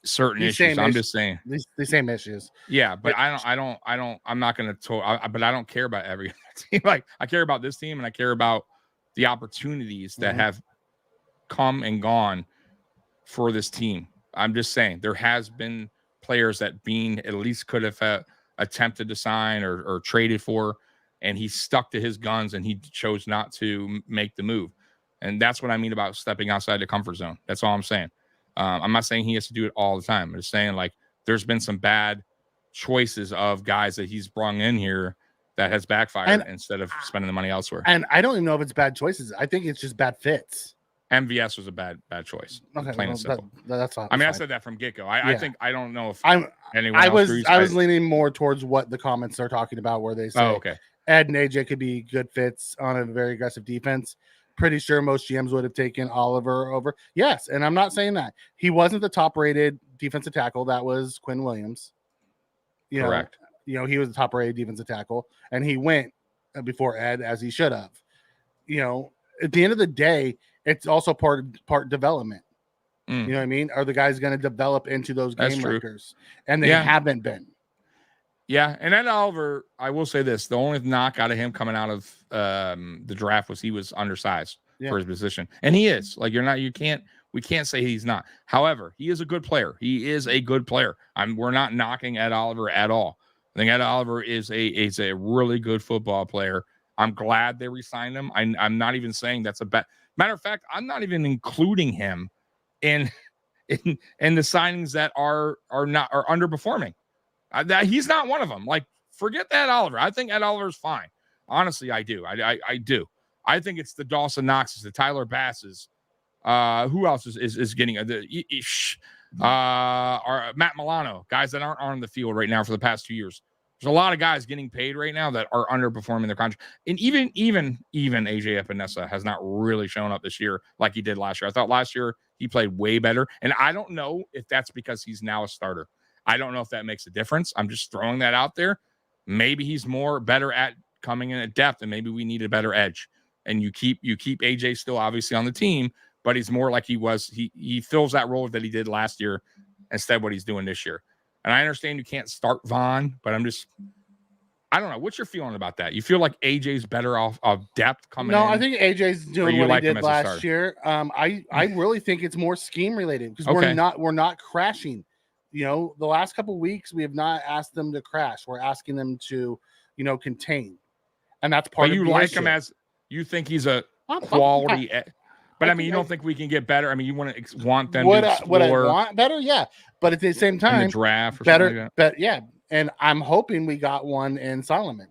certain issues. I'm just saying the same issues. Yeah, but I'm not going to but I don't care about every team. Like, I care about this team, and I care about the opportunities that have come and gone for this team. I'm just saying there has been players that Bean at least could have attempted to sign or traded for, and he stuck to his guns and he chose not to make the move. And that's what I mean about stepping outside the comfort zone. That's all I'm saying. I'm not saying he has to do it all the time. I'm just saying, like, there's been some bad choices of guys that he's brought in here that has backfired instead of spending the money elsewhere. And I don't even know if it's bad choices. I think it's just bad fits. MVS was a bad choice. Okay, plain and simple. That's fine. I mean, I said that from get-go. I think I don't know if anyone I else was leaning more towards what the comments are talking about, where they say Ed and AJ could be good fits on a very aggressive defense. Pretty sure most GMs would have taken Oliver over. Yes, and I'm not saying that. He wasn't the top-rated defensive tackle. That was Quinn Williams. Correct. He was the top-rated defensive tackle, and he went before Ed, as he should have. At the end of the day, it's also part development. You know what I mean? Are the guys going to develop into those game makers? And they haven't been. Yeah, and Ed Oliver, I will say this: the only knock out of him coming out of the draft was he was undersized for his position, and he is. Like, we can't say he's not. However, he is a good player. He is a good player. We're not knocking Ed Oliver at all. I think Ed Oliver is a really good football player. I'm glad they re-signed him. I'm not even saying that's a bad. Matter of fact, I'm not even including him in the signings that are underperforming. He's not one of them. Like, forget Ed Oliver. I think Ed Oliver's fine. Honestly, I do. I do. I think it's the Dawson Knoxes, the Tyler Basses. Who else is getting Matt Milano, guys that aren't on the field right now for the past 2 years. There's a lot of guys getting paid right now that are underperforming their contract. And even AJ Epinesa has not really shown up this year like he did last year. I thought last year he played way better. And I don't know if that's because he's now a starter. I don't know if that makes a difference. I'm just throwing that out there. Maybe he's better at coming in at depth, and maybe we need a better edge. And you keep AJ still obviously on the team, but he's more like he was. He fills that role that he did last year instead of what he's doing this year. And I understand you can't start Vaughn, but I don't know. What's your feeling about that? You feel like AJ's better off of depth coming in? No, I think AJ's doing what he did last year. I really think it's more scheme related because we're not crashing. The last couple of weeks we have not asked them to crash. We're asking them to, contain, and that's part. But you like him as you think he's a quality. But I mean, you don't think we can get better? I mean, you want them to explore. Would I want better? Yeah, but at the same time, in the draft, or better. But yeah, and I'm hoping we got one in Solomon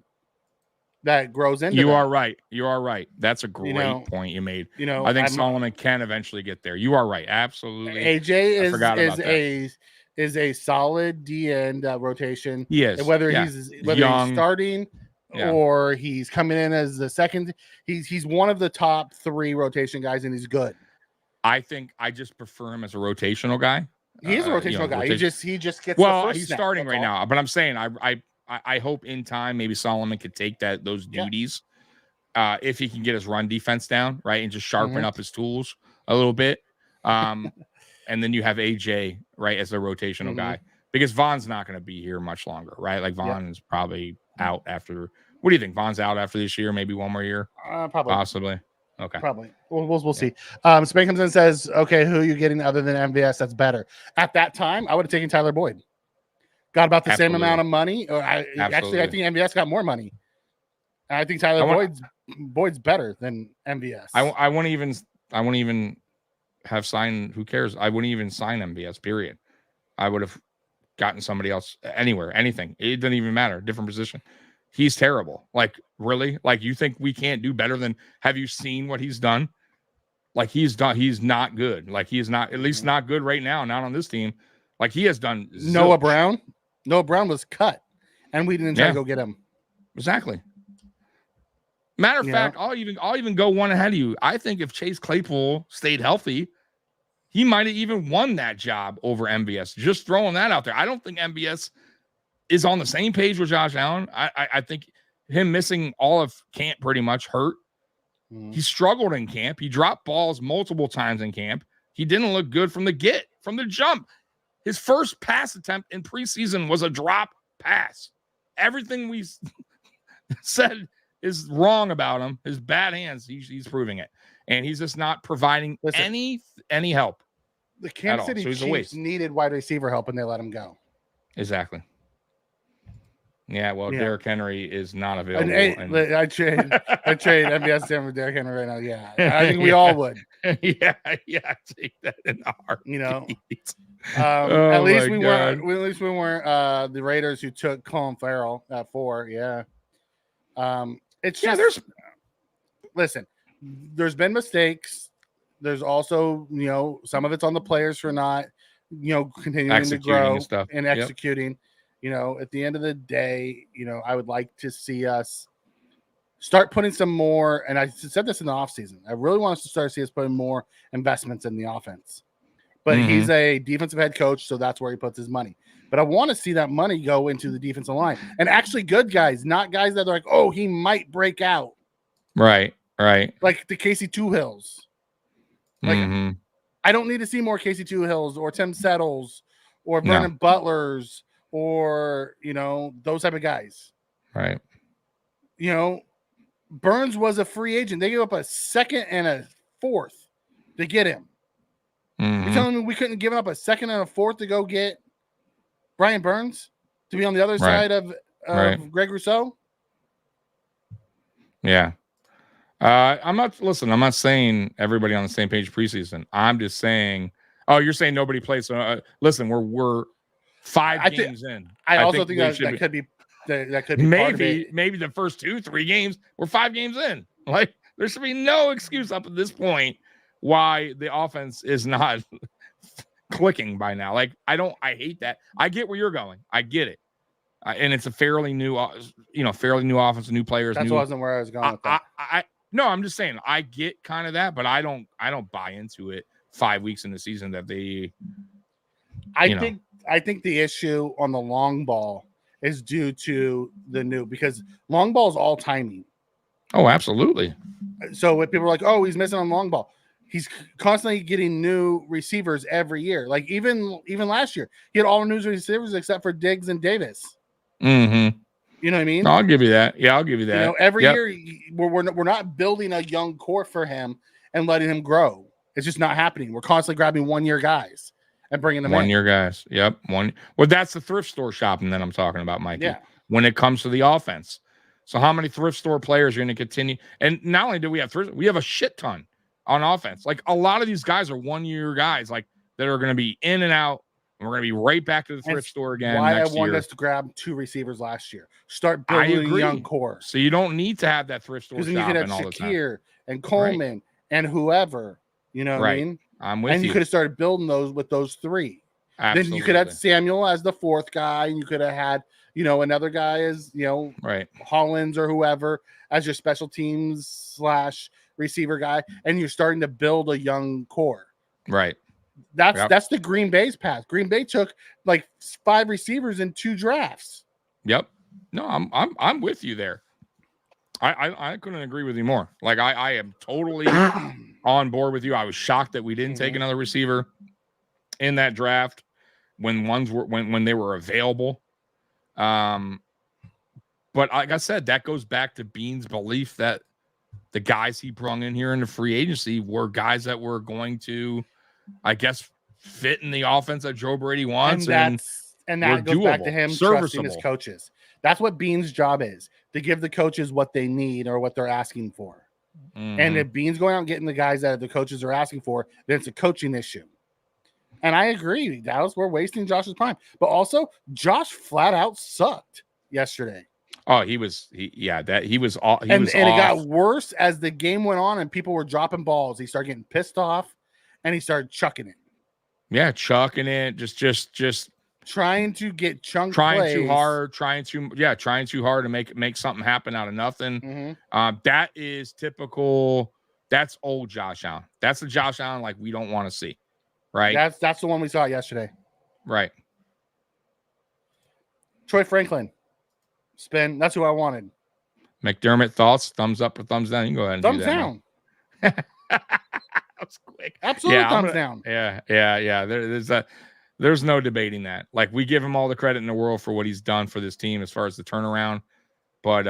that grows into. You are right. That's a great point you made. I think Solomon can eventually get there. You are right. Absolutely. AJ is a solid D end rotation. Yes. Whether he's starting. Yeah. Or he's coming in as the second. He's one of the top 3 rotation guys, and he's good. I think I just prefer him as a rotational guy. He's a rotational guy. He just gets. He's starting right now, but I'm saying I hope in time maybe Solomon could take those duties if he can get his run defense down right and just sharpen up his tools a little bit. And then you have AJ right as a rotational guy because Vaughn's not going to be here much longer, right? Like Vaughn is probably out after. What do you think? Vaughn's out after this year, maybe one more year? Probably. Possibly. Okay. Probably. We'll see. Spain comes in and says, okay, who are you getting other than MVS that's better? At that time, I would have taken Tyler Boyd. Got about the same amount of money. I think MVS got more money. I think Tyler Boyd's better than MVS. I won't even have signed. Who cares? I wouldn't even sign MVS, period. I would have gotten somebody else anywhere, anything. It doesn't even matter. Different position. He's terrible. Like, really? Like, you think we can't do better than, have you seen what he's done? Like, he's not good. Like, he is not, at least not good right now, not on this team. Like, he has done Noah Brown was cut, and we didn't try to go get him. Exactly. Matter of fact, I'll even go one ahead of you. I think if Chase Claypool stayed healthy, he might have even won that job over MVS. Just throwing that out there. I don't think MVS is on the same page with Josh Allen. I think him missing all of camp pretty much hurt. He struggled in camp. He dropped balls multiple times in camp. He didn't look good from the jump. His first pass attempt in preseason was a drop pass. Everything we said is wrong about him. His bad hands, he's proving it. And he's just not providing any help. The Kansas City Chiefs needed wide receiver help, and they let him go. Exactly. Yeah, well, Derrick Henry is not available. I trade MVS for Derrick Henry right now. Yeah, I think we all would. Yeah, take that in the heart. At least we weren't. At least we weren't the Raiders who took Colin Farrell at 4. Yeah. It's just listen. There's been mistakes. There's also some of it's on the players for not continuing to grow and executing. At the end of the day, I would like to see us start putting some more, and I said this in the offseason, I really want us to start to see us putting more investments in the offense. But he's a defensive head coach, so that's where he puts his money. But I want to see that money go into the defensive line. And actually good guys, not guys that are like, oh, he might break out. Right. Like the Casey Two-Hills. Like, I don't need to see more Casey Two-Hills or Tim Settles or Vernon Butlers or those type of guys. Right. Burns was a free agent. They gave up a 2nd and a 4th to get him. You're telling me we couldn't give up a 2nd and a 4th to go get Brian Burns to be on the other side of Greg Rousseau? Yeah. I'm not saying everybody on the same page preseason. I'm just saying, you're saying nobody plays. So listen, we're 5 games in. I also think that could be maybe the first 2-3 games. We're 5 games in. Like, there should be no excuse up at this point why the offense is not clicking by now. Like, I hate that. I get where you're going. I get it. And it's a fairly new offense, new players. That wasn't where I was going with that. No, I'm just saying I get kind of that, but I don't buy into it 5 weeks in the season that they. I think the issue on the long ball is due to because long ball is all timing. Oh, absolutely. So when people are like, "Oh, he's missing on long ball," he's constantly getting new receivers every year. Like even last year, he had all new receivers except for Diggs and Davis. Mm-hmm. You know what I mean? No, I'll give you that. Yeah, I'll give you that. Every year we're not building a young core for him and letting him grow. It's just not happening. We're constantly grabbing 1-year guys and bringing them in. 1-year guys. Yep. Well, that's the thrift store shopping that I'm talking about, Mikey. Yeah. When it comes to the offense. So how many thrift store players are going to continue? And not only do we have we have a shit ton on offense. Like, a lot of these guys are 1-year guys, like, that are going to be in and out. And we're going to be right back to the thrift store again. Why next I wanted year. us to grab 2 receivers last year. Start building a young core. So you don't need to have that thrift store shopping all the time. Because you could have Shakir and Coleman and whoever. You know what I mean? I'm with you. And you could have started building those with those 3. Absolutely. Then you could have Samuel as the 4th guy, and you could have had, another guy as, Hollins or whoever as your special teams / receiver guy, and you're starting to build a young core. Right. That's the Green Bay's path. Green Bay took like 5 receivers in 2 drafts. Yep. No, I'm with you there. I couldn't agree with you more. Like, I am totally on board with you. I was shocked that we didn't take another receiver in that draft when they were available. But like I said, that goes back to Bean's belief that the guys he brought in here in the free agency were guys that were going to, I guess, fit in the offense that Joe Brady wants. And that goes back to him trusting his coaches. That's what Bean's job is, to give the coaches what they need or what they're asking for. And if Bean's going out and getting the guys that the coaches are asking for, then it's a coaching issue. And I agree, Dallas, we're wasting Josh's prime. But also, Josh flat out sucked yesterday. Oh, he was off. And it got worse as the game went on and people were dropping balls. He started getting pissed off and he started chucking it. Yeah, chucking it. Just trying to get chunk trying plays. too hard to make something happen out of nothing. Mm-hmm. That is typical. That's old Josh Allen. That's the Josh Allen like we don't want to see, right? That's the one we saw yesterday. Right. Troy Franklin. Spin. That's who I wanted. McDermott, thoughts? Thumbs up or thumbs down? You can go ahead and Thumbs do that, down. That was quick. Absolutely, thumbs down. Yeah. There's no debating that. Like, we give him all the credit in the world for what he's done for this team as far as the turnaround. But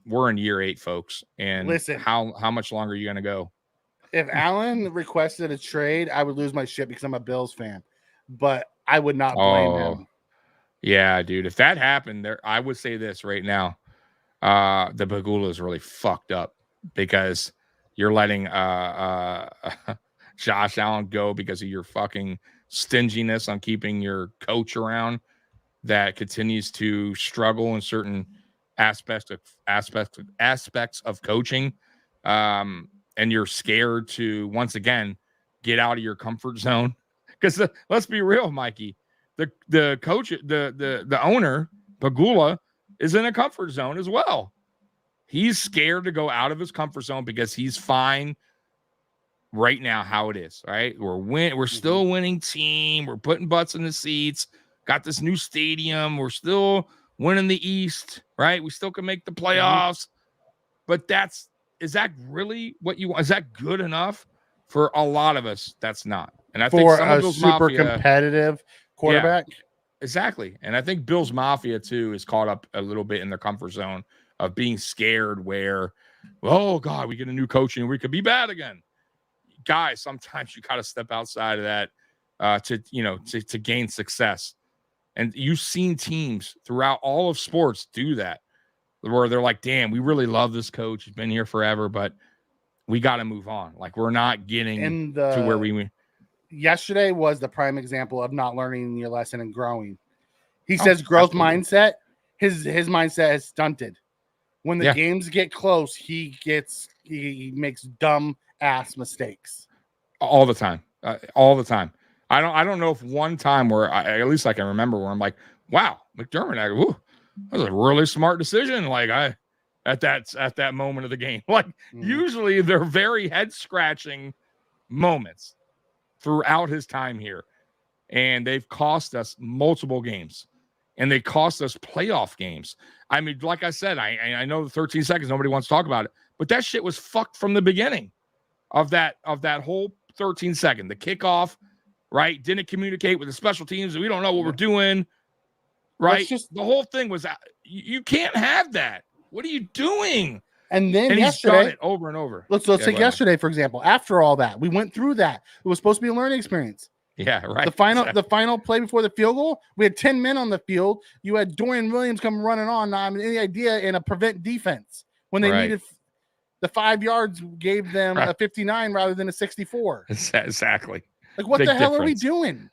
we're in year 8, folks. And listen, how much longer are you going to go? If Allen requested a trade, I would lose my shit because I'm a Bills fan. But I would not blame him. Yeah, dude. If that happened, I would say this right now. The Pagula is really fucked up because you're letting Josh Allen go because of your fucking stinginess on keeping your coach around that continues to struggle in certain aspects of coaching. And you're scared to once again get out of your comfort zone. Because let's be real, Mikey. The coach, the owner, Pagula, is in a comfort zone as well. He's scared to go out of his comfort zone because he's fine right now how it is, right? We're still a winning team. We're putting butts in the seats. Got this new stadium. We're still winning the East, right? We still can make the playoffs. But is that really what you want? Is that good enough? For a lot of us, that's not. And I think some of a super competitive quarterback. Yeah, exactly. And I think Bills Mafia too is caught up a little bit in their comfort zone of being scared where, oh God, we get a new coach and we could be bad again. Guys, sometimes you got to step outside of that to gain success. And you've seen teams throughout all of sports do that, where they're like, damn, we really love this coach. He's been here forever, but we got to move on. Like, we're not getting to where we. Yesterday was the prime example of not learning your lesson and growing. He says growth mindset. His mindset is stunted. When the games get close, he makes dumb ass mistakes all the time. All the time. I don't know if one time where at least I can remember where I'm like, wow, McDermott, that was a really smart decision. Like at that moment of the game, like usually they're very head scratching moments throughout his time here, and they've cost us multiple games, and they cost us playoff games. I mean, like I said, I know the 13 seconds, nobody wants to talk about it, but that shit was fucked from the beginning of that whole 13 second, the kickoff, right? Didn't communicate with the special teams. We don't know what we're doing, right? The whole thing was, you can't have that. What are you doing? And then yesterday, he's done it over and over. Let's take yesterday, for example. After all that, we went through that. It was supposed to be a learning experience. Yeah, right. The final play before the field goal, we had 10 men on the field. You had Dorian Williams come running on, not any idea, in a prevent defense when they needed the 5 yards, gave them a 59 rather than a 64. Exactly. Like, what the hell are we doing?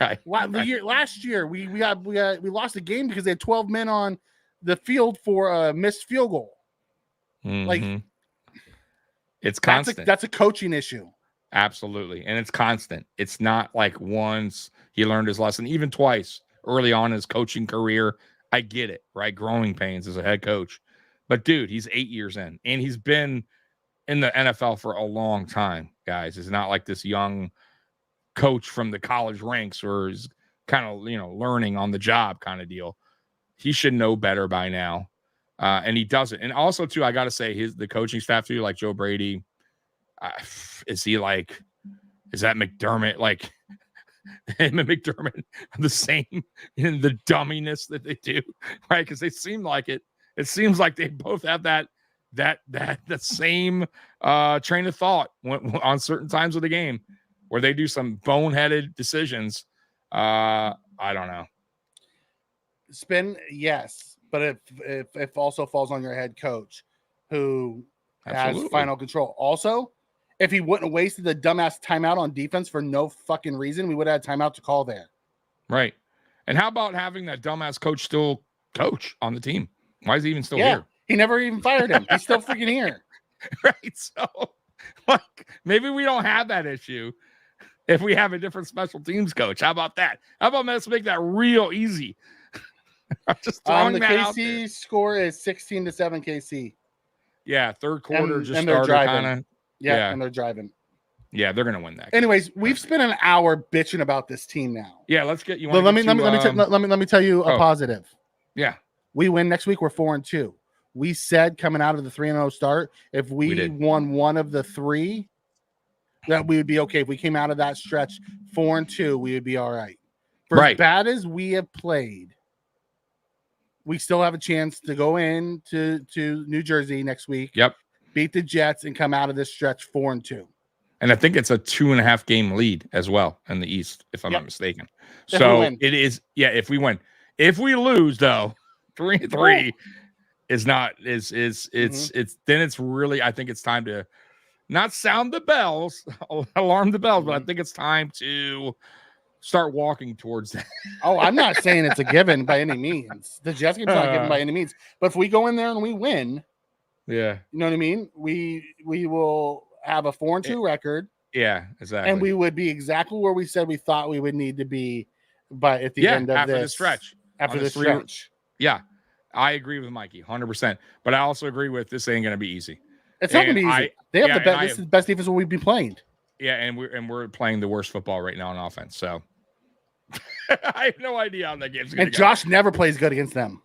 Right. Last year, we lost a game because they had 12 men on the field for a missed field goal. Like, it's constant. That's a coaching issue. Absolutely. And it's constant. It's not like once he learned his lesson, even twice early on in his coaching career. I get it, right? Growing pains as a head coach. But dude, he's 8 years in, and he's been in the NFL for a long time, guys. It's not like this young coach from the college ranks or is kind of, learning on the job kind of deal. He should know better by now. And he doesn't. And also, too, I got to say, the coaching staff, too, like Joe Brady, is that McDermott? Like, him and McDermott are the same in the dumminess that they do, right? Because they seem like it. It seems like they both have that same train of thought on certain times of the game where they do some boneheaded decisions. I don't know. Spin, yes. But if also falls on your head coach who has final control. Also, if he wouldn't have wasted the dumbass timeout on defense for no fucking reason, we would have had timeout to call there. Right. And how about having that dumbass coach still coach on the team? Why is he even still here? He never even fired him. He's still freaking here. Right. So, like, maybe we don't have that issue. if we have a different special teams coach. How about that? How about let's make that real easy? I'm just throwing the that out KC there. score is 16-7 KC. Yeah, third quarter And just they're started driving. kind of. Yeah, and they're driving. Yeah, they're gonna win that. Anyways, we've spent an hour bitching about this team now. Yeah, let's get you. But let me tell you a positive. Yeah, we win next week. We're 4-2. We said coming out of the 3-0 start, if we won one of the three, that we would be okay. If we came out of that stretch 4-2, we would be all right. For as bad as we have played, we still have a chance to go in to New Jersey next week. Yep. Beat the Jets and come out of this stretch 4-2. And I think it's a 2.5 game lead as well in the East, if I'm not mistaken. So it is. Yeah, if we win. If we lose, though, 3-3 is not it's then it's really, I think it's time to not sound the bells, alarm the bells, but I think it's time to start walking towards that. Oh, I'm not saying it's a given by any means. The Jets game's not given by any means. But if we go in there and we win, you know what I mean? We will have a 4-2 record. Yeah, exactly. And we would be exactly where we said we thought we would need to be by at the end of after the stretch. After the stretch. Yeah. I agree with Mikey 100%. But I also agree with this ain't gonna be easy. It's not gonna be easy. They have the best. This is the best defense we've been playing. Yeah, and we're playing the worst football right now on offense. So I have no idea how that game's gonna go. And Josh never plays good against them.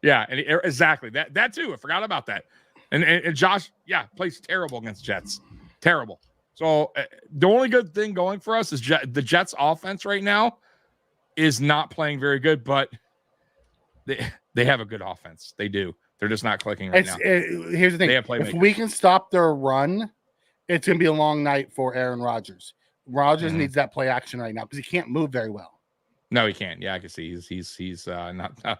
Yeah, and exactly that too. I forgot about that. And Josh, plays terrible against Jets. Terrible. So the only good thing going for us is the Jets offense right now is not playing very good, but they have a good offense. They do. They're just not clicking right now. Here's the thing. If we can stop their run, it's going to be a long night for Aaron Rodgers. Rodgers needs that play action right now because he can't move very well. No, he can't. Yeah, I can see he's not the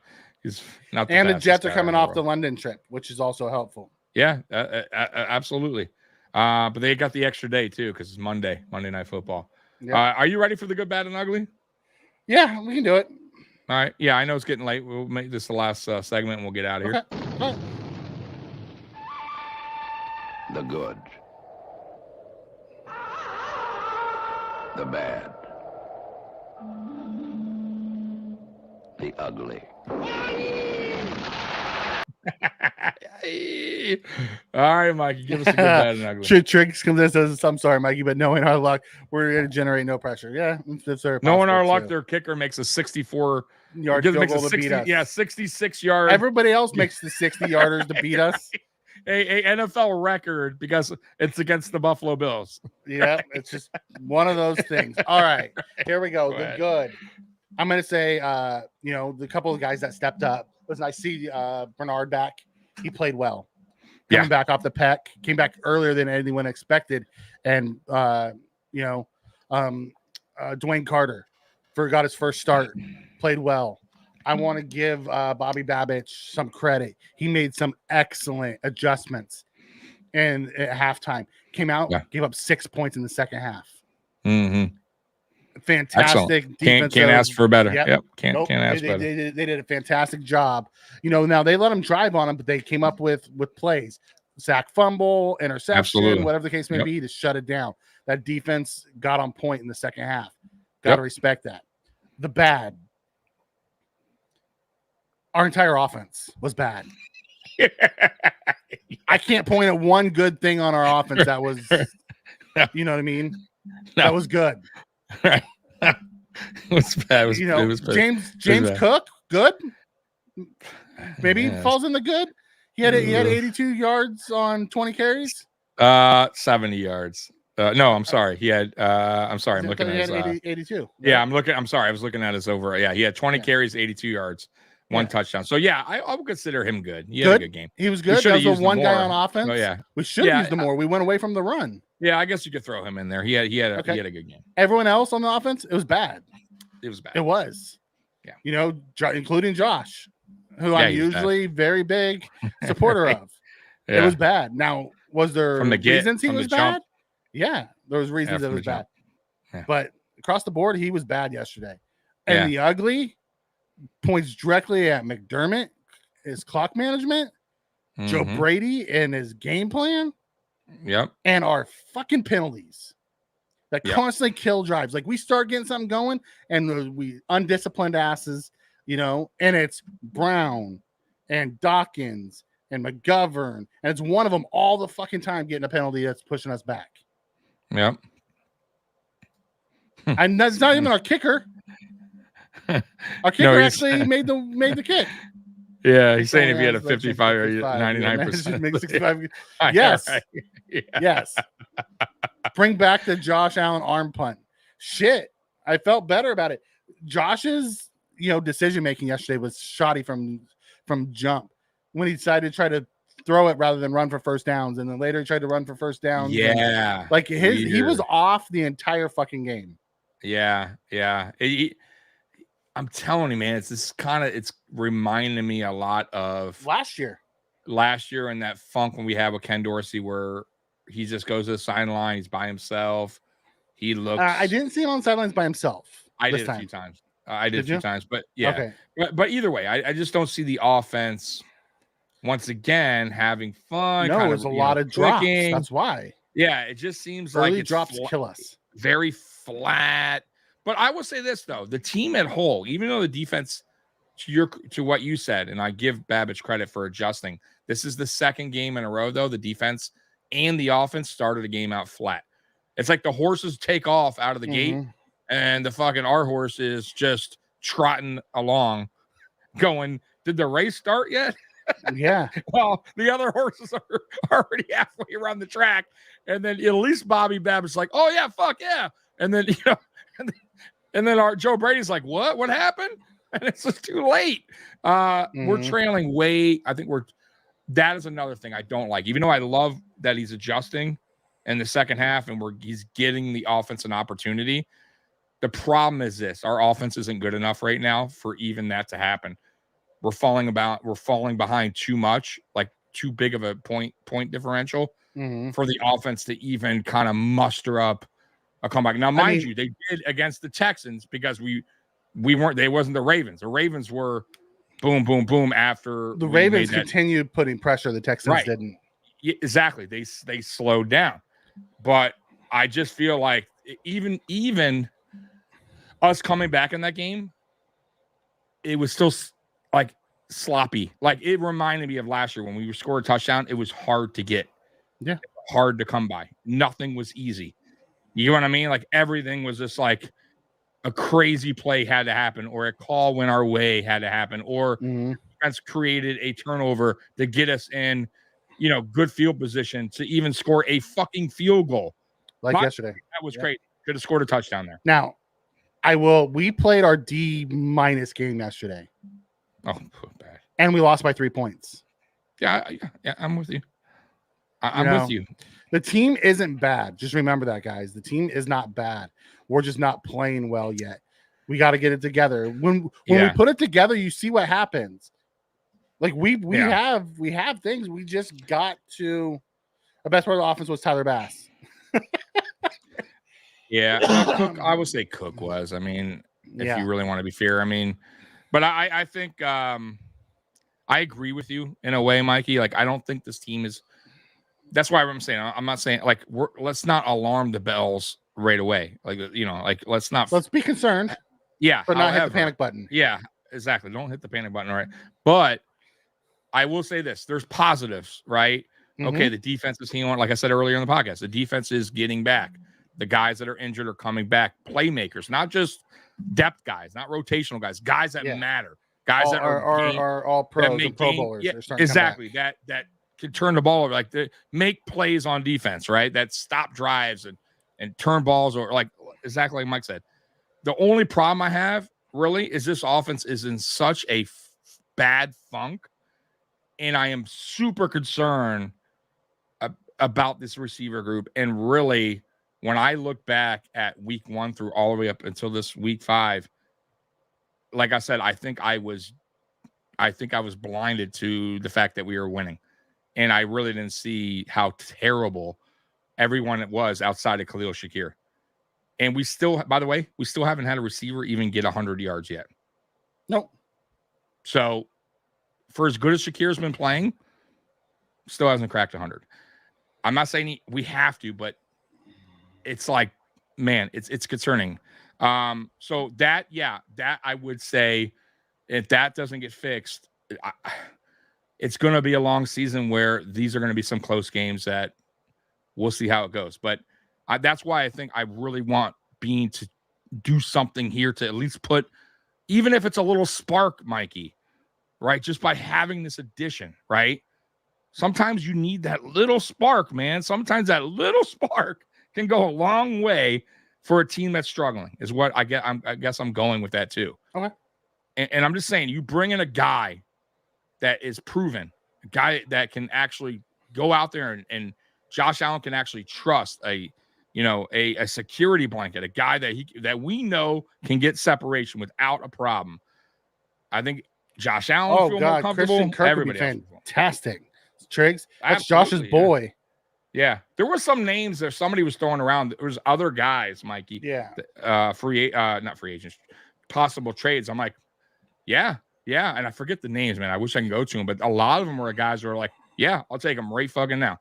and the Jets are coming off the London trip, which is also helpful. Yeah, absolutely. But they got the extra day too because it's Monday Night Football. Yeah. Are you ready for the good, bad, and ugly? Yeah, we can do it. All right. Yeah, I know it's getting late. We'll make this the last segment and we'll get out of here. Okay. The good. The bad. The ugly. All right, Mikey, give us a good, bad, and ugly. Triggs comes in and says, I'm sorry, Mikey, but knowing our luck, we're going to generate no pressure. Yeah. Knowing our luck, their kicker makes a 64-yard field goal to beat us. Yeah, 66 yards. Everybody else makes the 60-yarders to beat us. A NFL record because it's against the Buffalo Bills. Yeah, it's just one of those things. All right, here we go. The good. I'm going to say, the couple of guys that stepped up. Listen, I see Bernard back. He played well. Coming back off the pec, came back earlier than anyone expected. And, Dwayne Carter got his first start, played well. I want to give Bobby Babich some credit. He made some excellent adjustments and at halftime. Came out, gave up 6 points in the second half. Mm-hmm. Fantastic defense. Can't ask for better. Yep. Can't ask better. They did a fantastic job. Now they let them drive on them, but they came up with plays. Sack, fumble, interception, whatever the case may be, to shut it down. That defense got on point in the second half. Got to respect that. The bad. Our entire offense was bad. I can't point at one good thing on our offense that was, you know what I mean? No. That was good. Right. It was bad. It was James Cook, good. Maybe falls in the good. He had 82 yards on 20 carries. 70 yards. No, I'm sorry. He had. I'm sorry. I'm looking at his 82. Right? Yeah, I'm sorry. I was looking at his over. Yeah, he had 20 carries, 82 yards, one touchdown. So yeah, I would consider him good. He had a good game. He was good. That was the one guy on offense. Oh yeah, we should have used him more. We went away from the run. Yeah, I guess you could throw him in there. He had a good game. Everyone else on the offense, it was bad. It was bad. It was. Yeah. Including Josh, who I'm usually very big supporter of. It was bad. Now, was there reasons he was bad? Yeah, there was reasons it was bad. Yeah. But across the board, he was bad yesterday. And the ugly points directly at McDermott, his clock management, Joe Brady and his game plan. Yep. And our fucking penalties. that constantly kill drives. Like we start getting something going and we undisciplined asses, and it's Brown and Dawkins and McGovern, and it's one of them all the fucking time getting a penalty that's pushing us back. Yep. And that's not even our kicker. Our kicker actually made the kick. Yeah, he's saying if you had a 55 or 99%. Make 65. Yes. Right. Yeah. Yes. Bring back the Josh Allen arm punt. Shit. I felt better about it. Josh's, decision making yesterday was shoddy from jump when he decided to try to throw it rather than run for first downs, and then later he tried to run for first downs. Yeah. Like he was off the entire fucking game. Yeah. I'm telling you, man, it's reminding me a lot of last year and that funk when we had with Ken Dorsey where he just goes to the sideline, he's by himself. He looks I didn't see him on the sidelines by himself. I did a few times. But yeah. Okay. But either way, I just don't see the offense once again having fun. No, there's a lot of drops. That's why. Yeah, it just seems early like it's drops kill us. Very flat. But I will say this though, the team at whole, even though the defense, to what you said, and I give Babbage credit for adjusting. This is the second game in a row though. The defense and the offense started a game out flat. It's like the horses take off out of the gate, and our horse is just trotting along, going, did the race start yet? Yeah. Well, the other horses are already halfway around the track, and then at least Bobby Babbitt's like, oh yeah, fuck yeah, and then and then our Joe Brady's like, what happened? And it's just too late. We're trailing way. I think that is another thing I don't like. Even though I love that he's adjusting in the second half and he's getting the offense an opportunity. The problem is this: our offense isn't good enough right now for even that to happen. We're falling behind too much, like too big of a point differential for the offense to even kind of muster up a comeback. Now, mind you, they did against the Texans because they wasn't the Ravens. The Ravens were boom, boom, boom after the Ravens continued putting pressure. The Texans didn't. Yeah, exactly. They slowed down, but I just feel like even us coming back in that game, it was still like sloppy. Like it reminded me of last year when we scored a touchdown. It was hard to get. Yeah, hard to come by. Nothing was easy. You know what I mean? Like everything was just like a crazy play had to happen, or a call went our way had to happen, or defense created a turnover to get us in, good field position to even score a fucking field goal. Like yesterday. That was great. Could have scored a touchdown there. Now, we played our D- game yesterday. Oh, bad. And we lost by 3 points. Yeah, I'm with you. I'm with you. The team isn't bad. Just remember that, guys. The team is not bad. We're just not playing well yet. We got to get it together. When we put it together, you see what happens. Like we have things. We just got to. The best part of the offense was Tyler Bass. Yeah, Cook. I would say Cook was. I mean, if you really want to be fair, I mean, but I think I agree with you in a way, Mikey. Like I don't think this team is. That's why I'm saying I'm not saying like let's not alarm the bells right away. Like let's be concerned. Yeah, but not hit the panic button. Yeah, exactly. Don't hit the panic button, right? But I will say this: there's positives, right? Okay, the defense is healing. Like I said earlier in the podcast, the defense is getting back. The guys that are injured are coming back. Playmakers, not just depth guys, not rotational guys that matter. Guys that are all pros and Pro Bowlers. Yeah, exactly. That can turn the ball over, like to make plays on defense, right? That stop drives and turn balls, or like exactly like Mike said. The only problem I have really is this offense is in such a bad funk, and I am super concerned about this receiver group. And really, when I look back at week 1 through all the way up until this week 5, like I said, I think I was blinded to the fact that we were winning. And I really didn't see how terrible everyone it was outside of Khalil Shakir. And we still, by the way, haven't had a receiver even get 100 yards yet. Nope. So for as good as Shakir's been playing, still hasn't cracked 100. I'm not saying we have to, but it's like man, it's concerning. So that I would say, if that doesn't get fixed, it's going to be a long season where these are going to be some close games that we'll see how it goes. But that's why I think I really want Bean to do something here to at least put, even if it's a little spark, Mikey, right? Just by having this addition, right? Sometimes you need that little spark, man. Sometimes that little spark can go a long way for a team that's struggling, is what I get. I guess I'm going with that too. Okay. And I'm just saying, you bring in a guy that is proven, a guy that can actually go out there and Josh Allen can actually trust, a security blanket, a guy that we know can get separation without a problem. I think Josh Allen feel more comfortable. Christian Kirk would be fantastic. Triggs, that's Josh's boy. Yeah. There were some names that somebody was throwing around. There was other guys, Mikey. Yeah. Not free agents, possible trades. I'm like, yeah. And I forget the names, man. I wish I could go to them, but a lot of them were guys who are like, yeah, I'll take them right fucking now.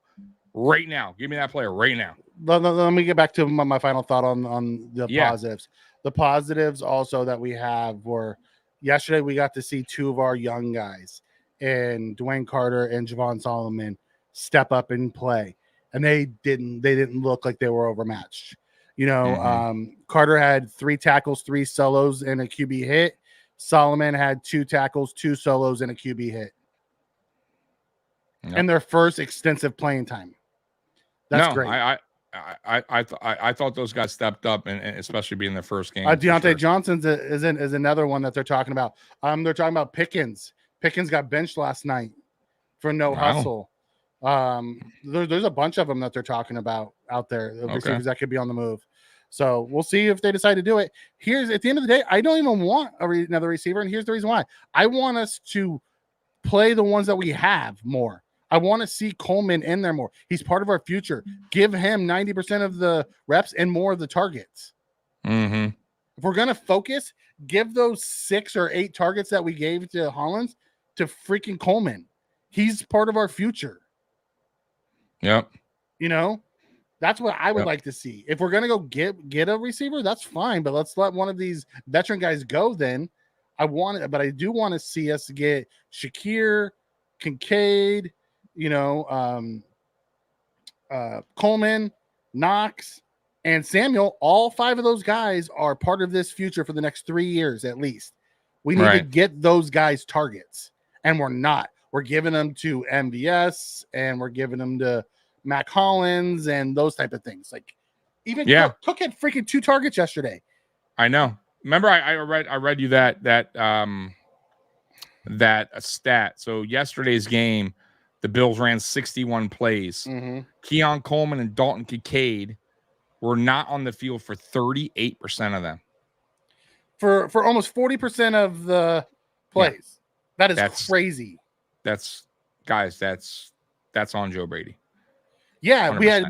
Right now. Give me that player right now. Let me get back to my final thought on the positives. The positives also that we have were, yesterday we got to see two of our young guys, and Dwayne Carter and Javon Solomon, step up and play. And they didn't look like they were overmatched. Carter had 3 tackles, 3 solos, and a QB hit. Solomon had 2 tackles, 2 solos, and a QB hit. In their first extensive playing time. That's great. I thought those guys stepped up, and especially being their first game. Deontay Johnson's is another one that they're talking about. They're talking about Pickens. Pickens got benched last night for no hustle. There's a bunch of them that they're talking about out there, the receivers that could be on the move. So we'll see if they decide to do it. Here's, at the end of the day, I don't even want another receiver, and here's the reason why. I want us to play the ones that we have more. I want to see Coleman in there more. He's part of our future. Give him 90% of the reps and more of the targets. Mm-hmm. If we're going to focus, give those 6 or 8 targets that we gave to Hollins to freaking Coleman. He's part of our future. Yep. That's what I would like to see. If we're going to go get a receiver, that's fine, but let's let one of these veteran guys go then. But I do want to see us get Shakir, Kincaid, Coleman, Knox, and Samuel. All 5 of those guys are part of this future for the next 3 years at least. We need to get those guys targets, and we're not. We're giving them to MVS, and we're giving them to Mac Hollins and those type of things. Like, even Cook had freaking 2 targets yesterday. I know. Remember, I read you that stat. So yesterday's game, the Bills ran 61 plays. Mm-hmm. Keon Coleman and Dalton Kincaid were not on the field for 38% of them. For almost 40% of the plays. Yeah. That's crazy. That's on Joe Brady. Yeah, 100%.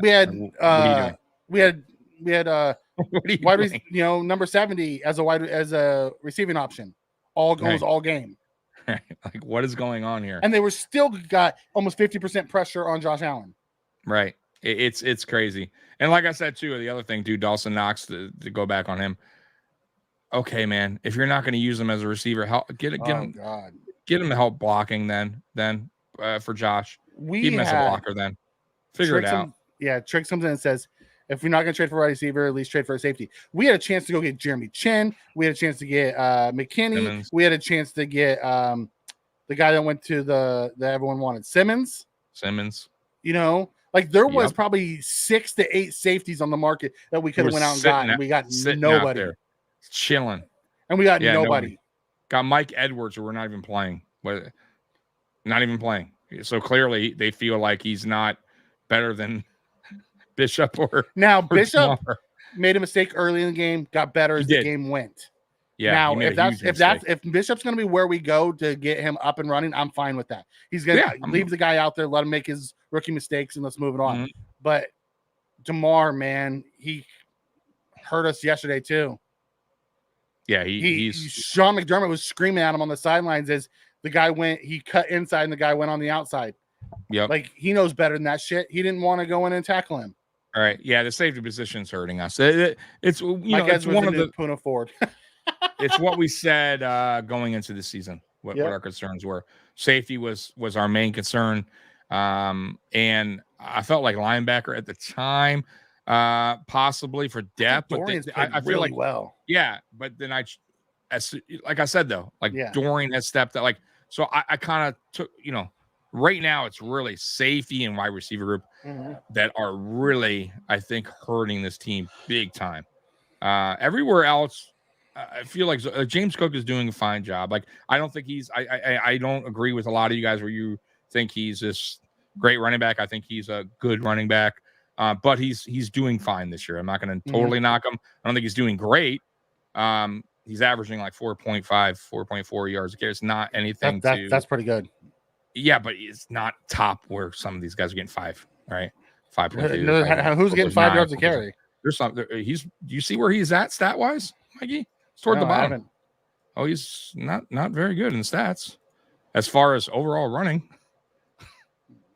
we had number 70 as a receiving option. All game. Like, what is going on here? And they were still got almost 50% pressure on Josh Allen. Right. It's crazy. And like I said too, the other thing, dude, Dawson Knox, to go back on him. Okay, man, if you're not going to use him as a receiver, get him to help blocking then for Josh. Keep him as a blocker then. Figure it out. Triggs comes in and says, if we're not going to trade for a wide receiver, at least trade for a safety. We had a chance to go get Jeremy Chin. We had a chance to get McKinney. Simmons. We had a chance to get the guy that went to that everyone wanted, Simmons. Like, there was probably 6 to 8 safeties on the market that we could have went out and got, and we got nobody. Chilling. And we got nobody. Got Mike Edwards, who we're not even playing. Not even playing. So clearly they feel like he's not better than Bishop Bishop made a mistake early in the game, got better as the game went. Yeah. Now, if Bishop's going to be where we go to get him up and running, I'm fine with that. He's going to leave the guy out there, let him make his rookie mistakes, and let's move it on. Mm-hmm. But DeMar, man, he hurt us yesterday too. Yeah, Sean McDermott was screaming at him on the sidelines as the guy he cut inside and the guy went on the outside. Yeah, like, he knows better than that shit. He didn't want to go in and tackle him. All right. Yeah, the safety position's hurting us. It's it's one of the Puna Ford. it's what we said going into the season. What our concerns were. Safety was our main concern, and I felt like linebacker at the time, possibly for depth. But I feel really like well. Yeah, but then like I said though, Dorian has stepped up. So I kind of took right now it's really safety and wide receiver group that are really, I think, hurting this team big time. Everywhere else, I feel like James Cook is doing a fine job. I don't think I don't agree with a lot of you guys where you think he's this great running back. I think he's a good running back, but he's doing fine this year. I'm not going to totally knock him. I don't think he's doing great. He's averaging like 4.5, 4.4 yards a carry. It's not anything that's pretty good. Yeah, but it's not top where some of these guys are getting 5, right? 5.2. Who's getting 5 yards a carry? There's some. Do you see where he's at stat wise, Mikey? It's toward the bottom. Oh, he's not very good in stats as far as overall running.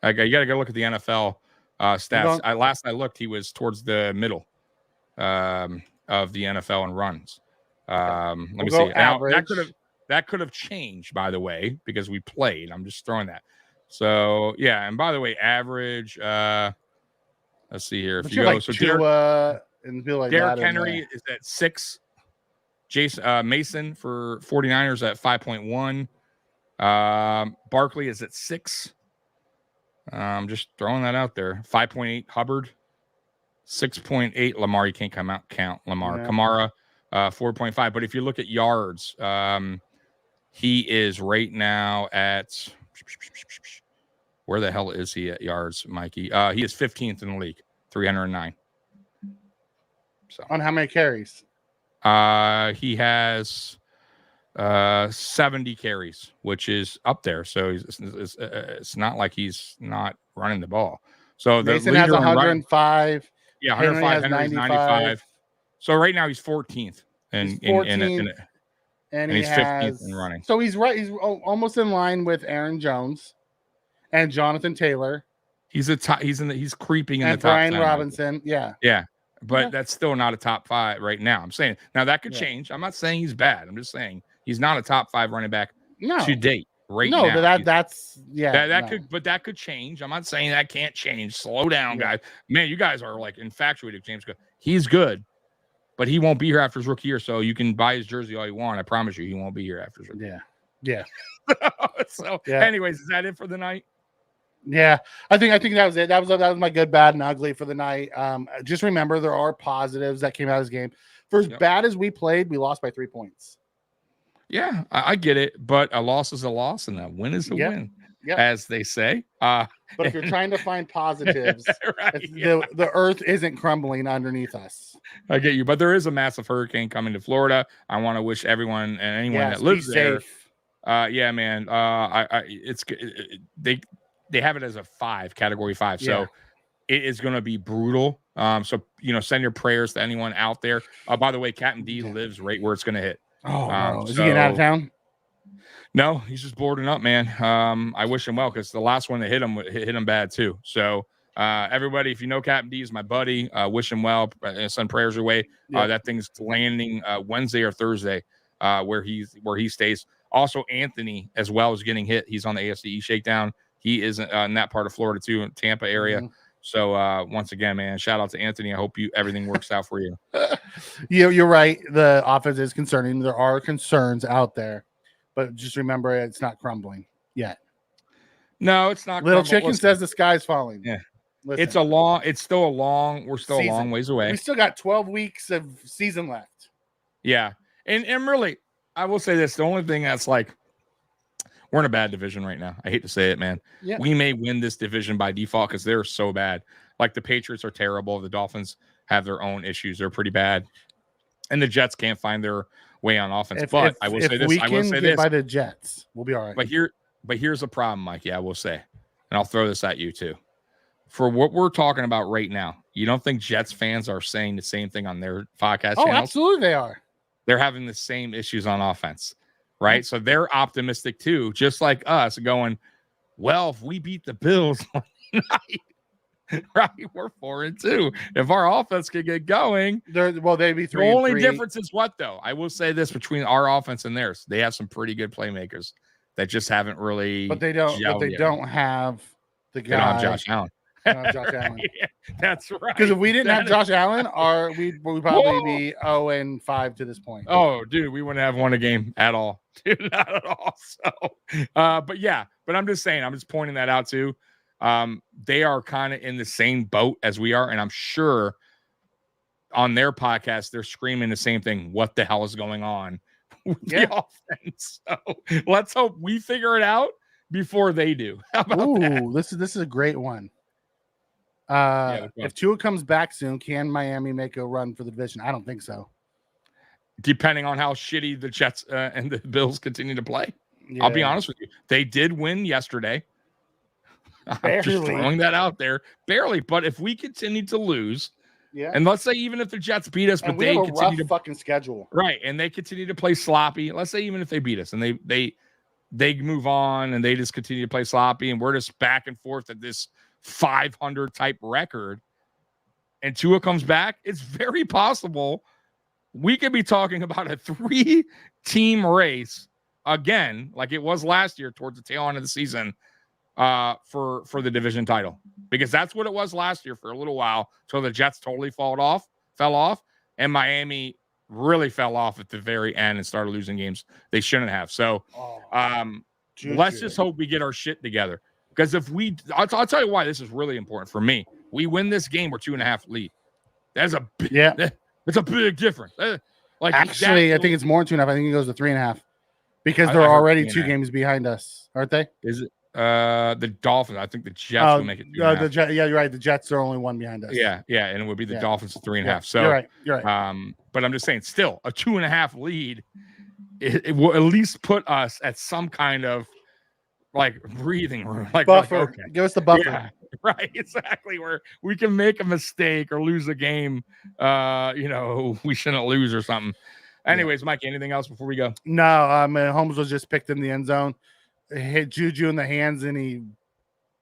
You got to go look at the NFL stats. Last I looked, he was towards the middle of the NFL in runs. Let me see. Now, that could have changed, by the way, because we played. I'm just throwing that. So yeah, and by the way, average. Let's see here. If you go, so Derrick Henry is at 6. Jason Mason for 49ers at 5.1. Barkley is at 6. I'm just throwing that out there. 5.8 Hubbard. 6.8 Lamar. You can't count Lamar. Yeah. Kamara 4.5. But if you look at yards, he is right now at where the hell is he at yards, Mikey? He is 15th in the league, 309. So on how many carries? He has 70 carries, which is up there. So it's not like he's not running the ball. So the Mason has 105. Yeah, 105. Henry's 95. So right now he's 14th. And he's 15th in running. So he's right. He's almost in line with Aaron Jones and Jonathan Taylor. He's creeping in the top 10. And Brian Robinson. Yeah. Yeah. But that's still not a top 5 right now. I'm saying now that could change. I'm not saying he's bad. I'm just saying he's not a top 5 running back to date now. That could change. I'm not saying that can't change. Slow down, guys. Man, you guys are like infatuated with James Cook. He's good, but he won't be here after his rookie year. So you can buy his jersey all you want. I promise you, he won't be here after his rookie. Yeah. Anyways, is that it for the night? Yeah, I think that was it. That was my good, bad, and ugly for the night. Just remember there are positives that came out of this game. For as bad as we played, we lost by 3 points. Yeah, I get it, but a loss is a loss, and a win is a win, as they say. But if you're trying to find positives, the earth isn't crumbling underneath us. I get you, but there is a massive hurricane coming to Florida. I want to wish everyone and anyone that lives there. Yeah, man. They have it as a 5, category 5. So it is going to be brutal. So, send your prayers to anyone out there. By the way, Captain D lives right where it's going to hit. Oh, no. Is he getting out of town? No, he's just boarding up, man. I wish him well because the last one that hit him bad too. So everybody, if you know Captain D is my buddy, wish him well. Send prayers your way. That thing's landing Wednesday or Thursday where he stays. Also, Anthony as well is getting hit. He's on the AFC shakedown. He is in that part of Florida too, in Tampa area. Mm-hmm. So once again, man, shout out to Anthony. I hope everything works out for you. You're right. The offense is concerning. There are concerns out there, but just remember, it's not crumbling yet. No, it's not. Little Chicken says the sky's falling. Yeah, we're still a long ways away. We still got 12 weeks of season left. Yeah, and really, I will say this: the only thing that's like. We're in a bad division right now. I hate to say it, man. Yeah. We may win this division by default because they're so bad. Like the Patriots are terrible. The Dolphins have their own issues. They're pretty bad. And the Jets can't find their way on offense. I will say this. We can get by the Jets, we'll be all right. But here's a problem, Mikey, I will say. And I'll throw this at you too. For what we're talking about right now, you don't think Jets fans are saying the same thing on their podcast channels? Absolutely they are. They're having the same issues on offense. Right. So they're optimistic too, just like us, going, well, if we beat the Bills Right, we're 4-2. If our offense could get going, they'd be 3-3. The only difference is what, though? I will say this between our offense and theirs: they have some pretty good playmakers that just haven't really. But they don't. But they don't have the guy. They don't have Josh Allen. Josh Allen. Yeah, that's right. Because if we didn't have Josh Allen, we'd probably be 0-5 to this point. Oh, dude, we wouldn't have won a game at all. Dude, not at all. So, but I'm just saying, I'm just pointing that out too. They are kind of in the same boat as we are, and I'm sure on their podcast they're screaming the same thing. What the hell is going on with the offense? So let's hope we figure it out before they do. How about that? This is a great one. If Tua comes back soon, can Miami make a run for the division? I don't think so. Depending on how shitty the Jets and the Bills continue to play. Yeah. I'll be honest with you. They did win yesterday. I'm just throwing that out there. Barely. But if we continue to lose, and let's say even if the Jets beat us, but they continue to fucking schedule. Right. And they continue to play sloppy. Let's say even if they beat us and they move on and they just continue to play sloppy and we're just back and forth at this 500 type record and Tua comes back, it's very possible we could be talking about a 3-team race again, like it was last year towards the tail end of the season for the division title, because that's what it was last year for a little while. So the Jets totally fell off, and Miami really fell off at the very end and started losing games they shouldn't have. So let's just hope we get our shit together. Because if I'll tell you why this is really important for me. We win this game, we're 2.5 lead. That's a it's a big difference. Actually, I think it's more than 2.5. I think it goes to 3.5 because they're already 2 games behind us, aren't they? Is it the Dolphins? I think the Jets will make it 2.5. You're right. The Jets are only 1 behind us. Yeah, and it would be the Dolphins 3.5. Yeah, so you're right. But I'm just saying, still a 2.5 lead. It will at least put us at some kind of like breathing room, like buffer. Okay. Give us the buffer. Yeah, right, exactly. Where we can make a mistake or lose a game, we shouldn't lose or something. Anyways, Mike, anything else before we go? No, Holmes was just picked in the end zone, hit Juju in the hands, and he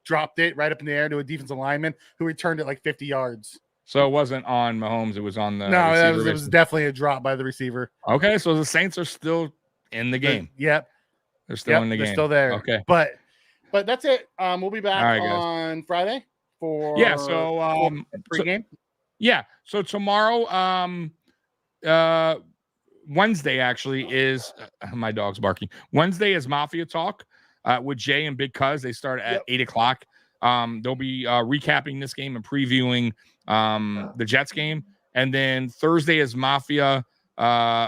dropped it right up in the air to a defensive lineman who returned it like 50 yards. So it wasn't on Mahomes; it was on the receiver. It was definitely a drop by the receiver. Okay, so the Saints are still in the game. Yep. They're still in the game. They're still there. Okay. But that's it. We'll be back on Friday for pregame. So tomorrow, Wednesday actually is my dog's barking. Wednesday is Mafia Talk with Jay and Big Cuz. They start at 8:00. They'll be recapping this game and previewing the Jets game. And then Thursday is Mafia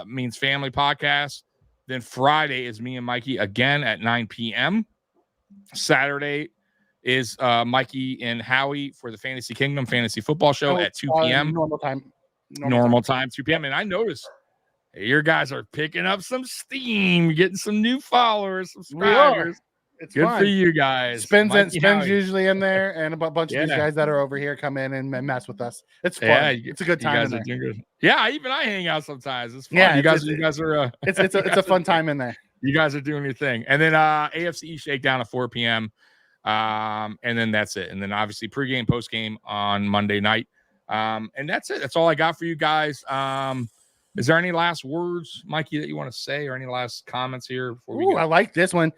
Means Family podcast. Then Friday is me and Mikey again at 9 p.m. Saturday is Mikey and Howie for the Fantasy Kingdom Fantasy Football Show at 2 p.m. Normal time, 2 p.m. And I noticed your guys are picking up some steam, getting some new followers, subscribers. It's good fun. For you guys. Spins usually in there, and a bunch of these guys that are over here come in and mess with us. It's fun. Yeah, it's a good time. In there. Good. Yeah, even I hang out sometimes. It's fun. Yeah, you guys are. It's a fun time in there. You guys are doing your thing, and then AFC Shakedown at 4 p.m. And then that's it. And then obviously pregame, postgame on Monday night. And that's it. That's all I got for you guys. Is there any last words, Mikey, that you want to say, or any last comments here before we go? I like this one.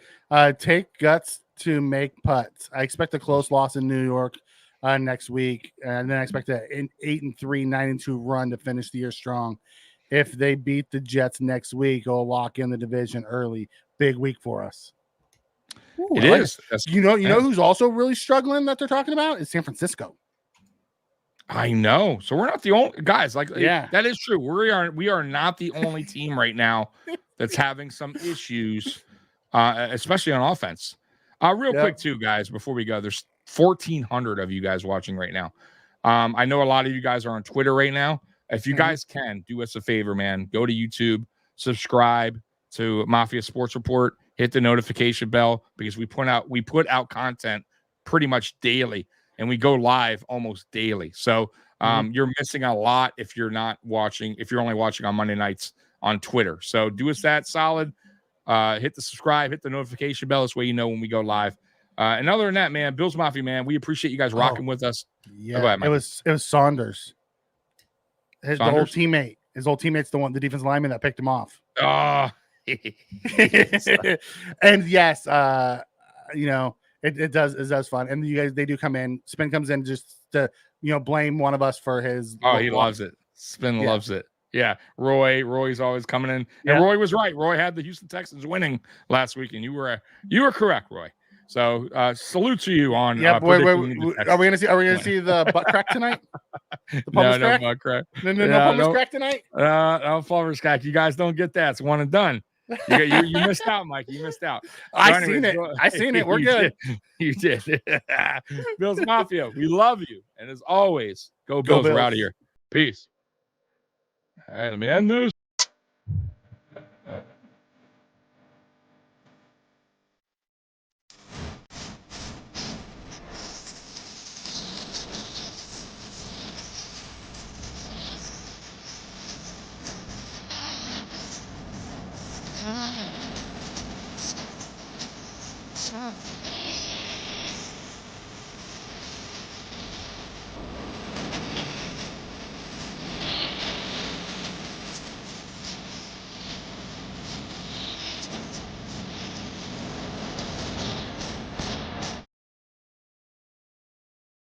Take guts to make putts. I expect a close loss in New York next week, and then I expect an 8-3, 9-2 run to finish the year strong. If they beat the Jets next week, it'll lock in the division early. Big week for us. Ooh, it is. You know who's also really struggling that they're talking about is San Francisco. I know. So we're not the only guys. That is true. We are not the only team right now that's having some issues, especially on offense. Quick too, guys, before we go, there's 1,400 of you guys watching right now. I know a lot of you guys are on Twitter right now. If you guys can do us a favor, man, go to YouTube, subscribe to Mafia Sports Report, hit the notification bell, because we put out content pretty much daily. And we go live almost daily. So you're missing a lot if you're not watching, if you're only watching on Monday nights on Twitter. So do us that solid. Hit the subscribe, hit the notification bell. This way you know when we go live. And other than that, man, Bills Mafia, man, we appreciate you guys rocking with us. Yeah, go ahead, it was Saunders. The old Saunders? teammate. His old teammate's the defensive lineman that picked him off. Oh, and yes, it does fun. And you guys, they do come in. Spin comes in just to blame one of us for his. Oh, he loves it. Spin loves it. Yeah, Roy's always coming in. And Roy was right. Roy had the Houston Texans winning last week, and you were correct, Roy. So salute to you on. Yeah, are we gonna see the butt crack tonight? The no butt crack. No pumice crack tonight. No pumice crack. You guys don't get that. It's one and done. You missed out, Mike. You missed out. I seen it. We're good. You did. Bills Mafia, we love you, and as always, go Bills. We're out of here. Peace. All right, let me end this.